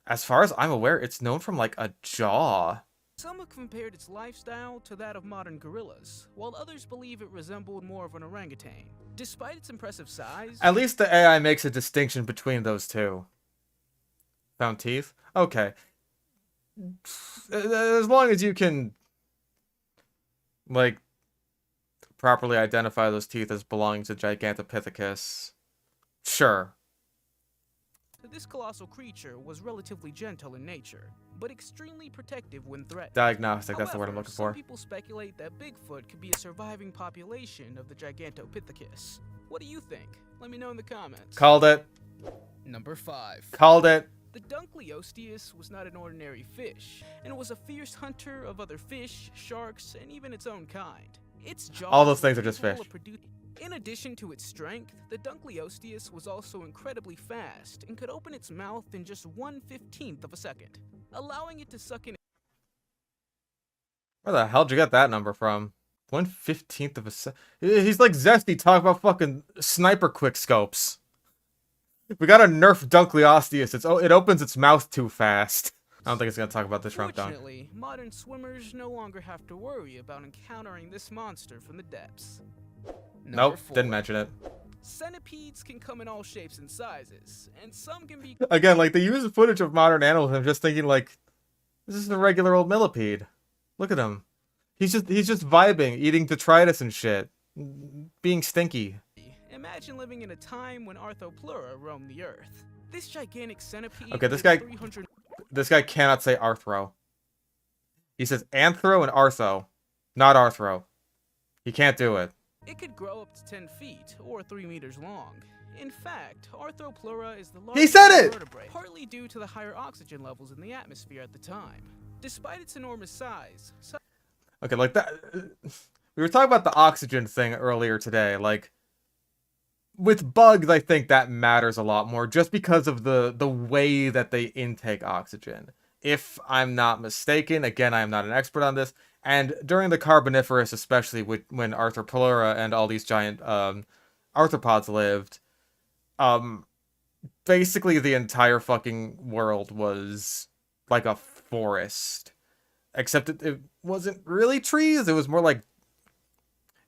as far as I'm aware, it's known from like a jaw. Some have compared its lifestyle to that of modern gorillas, while others believe it resembled more of an orangutan. Despite its impressive size... At least the AI makes a distinction between those two. Found teeth? Okay. As long as you can, like, properly identify those teeth as belonging to Gigantopithecus, sure. This colossal creature was relatively gentle in nature, but extremely protective when threatened. Diagnostic, that's However, the word I'm looking some for. people speculate that Bigfoot could be a surviving population of the Gigantopithecus. What do you think? Let me know in the comments. Called it. Number 5. Called it. The Dunkleosteus was not an ordinary fish, and was a fierce hunter of other fish, sharks, and even its own kind. Its jaws All those things were are just capable fish. of In addition to its strength, the Dunkleosteus was also incredibly fast and could open its mouth in just 1/15 of a second, allowing it to suck in Where the hell did you get that number from? 1/15 of a se- He's like Zesty talking about fucking sniper quick scopes. We gotta nerf Dunkleosteus. It opens its mouth too fast. I don't think it's gonna talk about the shrimp dunk. Fortunately, modern swimmers no longer have to worry about encountering this monster from the depths. Nope, Four. didn't mention it. Centipedes can come in all shapes and sizes, and some can be Again, like, they use footage of modern animals, I'm just thinking, like, this is a regular old millipede. Look at him. He's just vibing, eating detritus and shit. Being stinky. Imagine living in a time when Arthropleura roamed the earth. This gigantic centipede. Okay, this weighs guy- 300 This guy cannot say arthro. He says anthro and artho, not arthro. He can't do it. It could grow up to 10 feet or 3 meters long. In fact, Arthropleura is the He largest said it! vertebrate, partly due to the higher oxygen levels in the atmosphere at the time. Despite its enormous size, Okay, like that. We were talking about the oxygen thing earlier today. Like, with bugs, I think that matters a lot more just because of the way that they intake oxygen. If I'm not mistaken, again, I am not an expert on this, and during the Carboniferous, especially when Arthropleura and all these giant arthropods lived, basically the entire fucking world was like a forest. Except it wasn't really trees, it was more like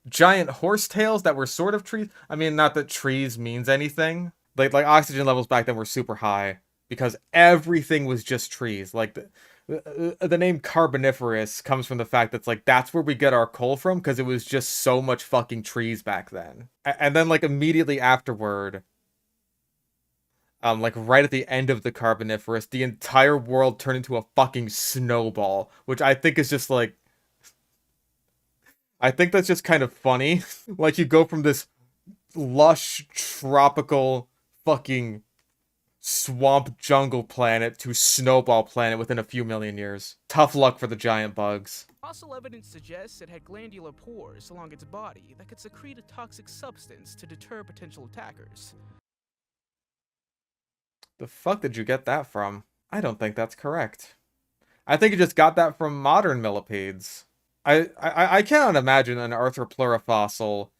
giant horsetails that were sort of trees. I mean, not that trees means anything. Like oxygen levels back then were super high because everything was just trees. Like the name Carboniferous comes from the fact that's like that's where we get our coal from because it was just so much fucking trees back then. And then like immediately afterward, like right at the end of the Carboniferous, the entire world turned into a fucking snowball, which I think is just like, I think that's just kind of funny. Like, you go from this lush, tropical, fucking swamp jungle planet to snowball planet within a few million years. Tough luck for the giant bugs. fossil evidence suggests it had glandular pores along its body that could secrete a toxic substance to deter potential attackers. The fuck did you get that from? I don't think that's correct. I think you just got that from modern millipedes. I cannot imagine an Arthropleura fossil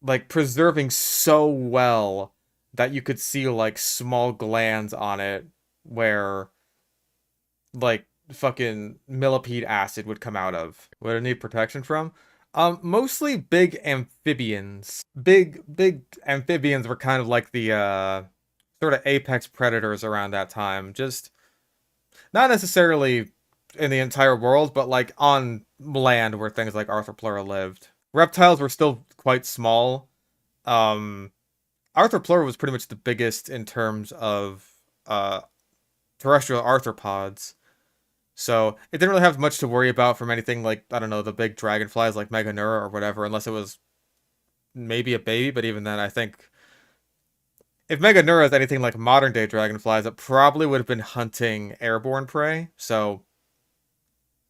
like preserving so well that you could see like small glands on it where like fucking millipede acid would come out of. Would it need protection from? Mostly big amphibians. Big amphibians were kind of like the sort of apex predators around that time. Just not necessarily in the entire world, but like on land where things like Arthropleura lived. Reptiles were still quite small. Arthropleura was pretty much the biggest in terms of terrestrial arthropods. So it didn't really have much to worry about from anything like, I don't know, the big dragonflies like Meganeura or whatever, unless it was maybe a baby, but even then I think if Meganeura is anything like modern day dragonflies, it probably would have been hunting airborne prey, so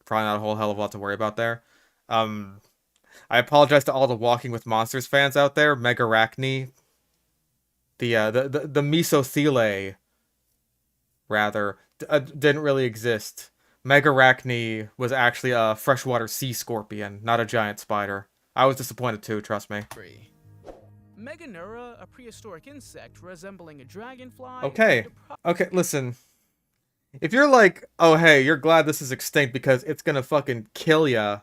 probably not a whole hell of a lot to worry about there. I apologize to all the Walking with Monsters fans out there. Megarachne, the Mesothelae, rather, didn't really exist. Megarachne was actually a freshwater sea scorpion, not a giant spider. I was disappointed too, trust me. Meganeura, a prehistoric insect resembling a dragonfly. Okay, listen. If you're like, oh hey, you're glad this is extinct because it's gonna fucking kill ya.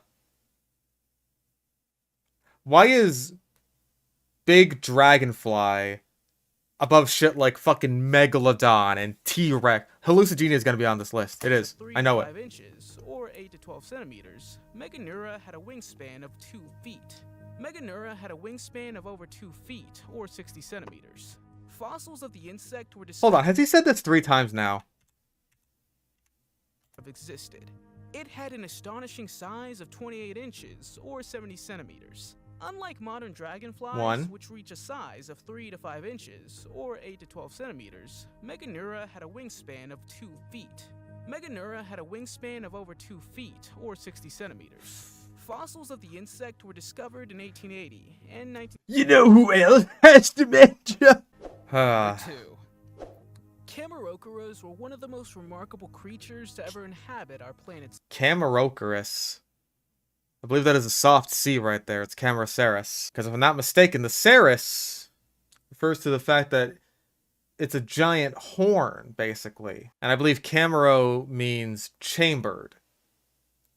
Why is big dragonfly above shit like fucking Megalodon and T-Rex? Hallucigenia is gonna be on this list. It is. I know it. 5 inches, or 8 to 12 centimeters, Meganeura had a wingspan of 2 feet. Meganeura had a wingspan of over 2 feet, or 60 centimeters. Fossils of the insect were Hold on, has he said this 3 times now? Existed. It had an astonishing size of 28 inches, or 70 centimeters. Unlike modern dragonflies, which reach a size of 3 to 5 inches, or 8 to 12 centimeters, Meganeura had a wingspan of 2 feet. Meganeura had a wingspan of over 2 feet, or 60 centimeters. Fossils of the insect were discovered in 1880 and 19... You know who else has dementia? Cameroceras were one of the most remarkable creatures to ever inhabit our planet's... Cameroceras. I believe that is a soft C right there. It's Cameroceras. Because if I'm not mistaken, the Ceres refers to the fact that it's a giant horn, basically. And I believe Camero means chambered.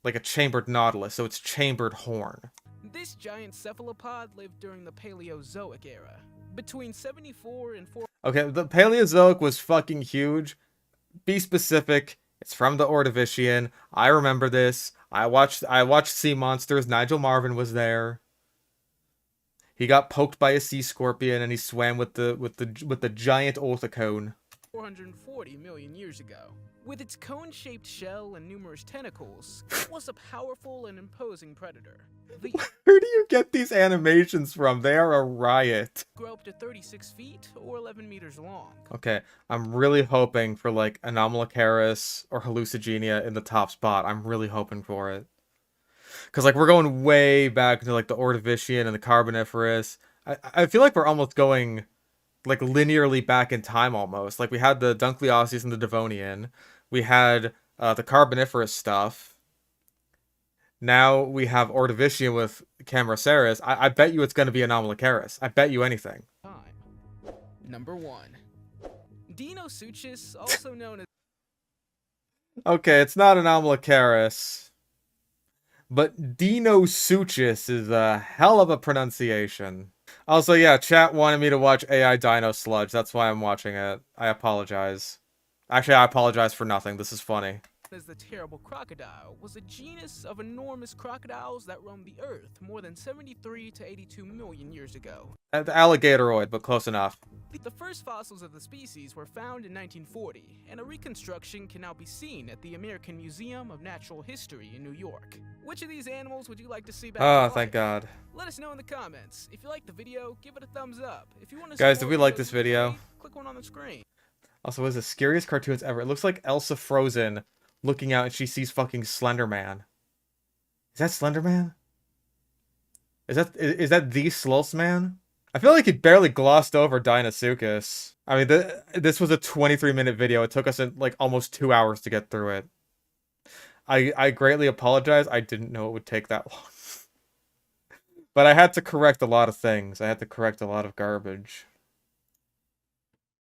Like a chambered nautilus, so it's chambered horn. This giant cephalopod lived during the Paleozoic era, between 74 and 4. Okay, the Paleozoic was fucking huge. Be specific. It's from the Ordovician. I remember this. I watched Sea Monsters. Nigel Marven was there. He got poked by a sea scorpion and he swam with the giant orthocone. 440 million years ago. With its cone-shaped shell and numerous tentacles, it was a powerful and imposing predator. The Where do you get these animations from? They are a riot. grew up to 36 feet or 11 meters long. Okay, I'm really hoping for like Anomalocaris or Hallucigenia in the top spot. I'm really hoping for it. Because like we're going way back into like the Ordovician and the Carboniferous. I feel like we're almost going like linearly back in time almost. Like we had the Dunkleosteus and the Devonian. We had the Carboniferous stuff. Now we have Ordovician with Cameroceras. I bet you it's going to be Anomalocaris. I bet you anything. Time. Number 1. Deinosuchus, also known as Okay, it's not Anomalocaris. But Deinosuchus is a hell of a pronunciation. Also, yeah, chat wanted me to watch AI Dino Sludge. That's why I'm watching it. I apologize. Actually, I apologize for nothing. This is funny. the terrible crocodile, was a genus of enormous crocodiles that roamed the earth more than 73 to 82 million years ago. The alligatoroid, but close enough. The first fossils of the species were found in 1940, and a reconstruction can now be seen at the American Museum of Natural History in New York. Which of these animals would you like to see back? Oh, thank God. Let us know in the comments. If you liked the video, give it a thumbs up. If you want to Guys, did we like this video? Click one on the screen. Also, what is the scariest cartoons ever? It looks like Elsa Frozen looking out and she sees fucking Slender Man. Is that Slender Man? Is that the Sloth Man? I feel like he barely glossed over Deinosuchus. I mean, this was a 23-minute video. It took us like almost 2 hours to get through it. I greatly apologize. I didn't know it would take that long. But I had to correct a lot of things. I had to correct a lot of garbage.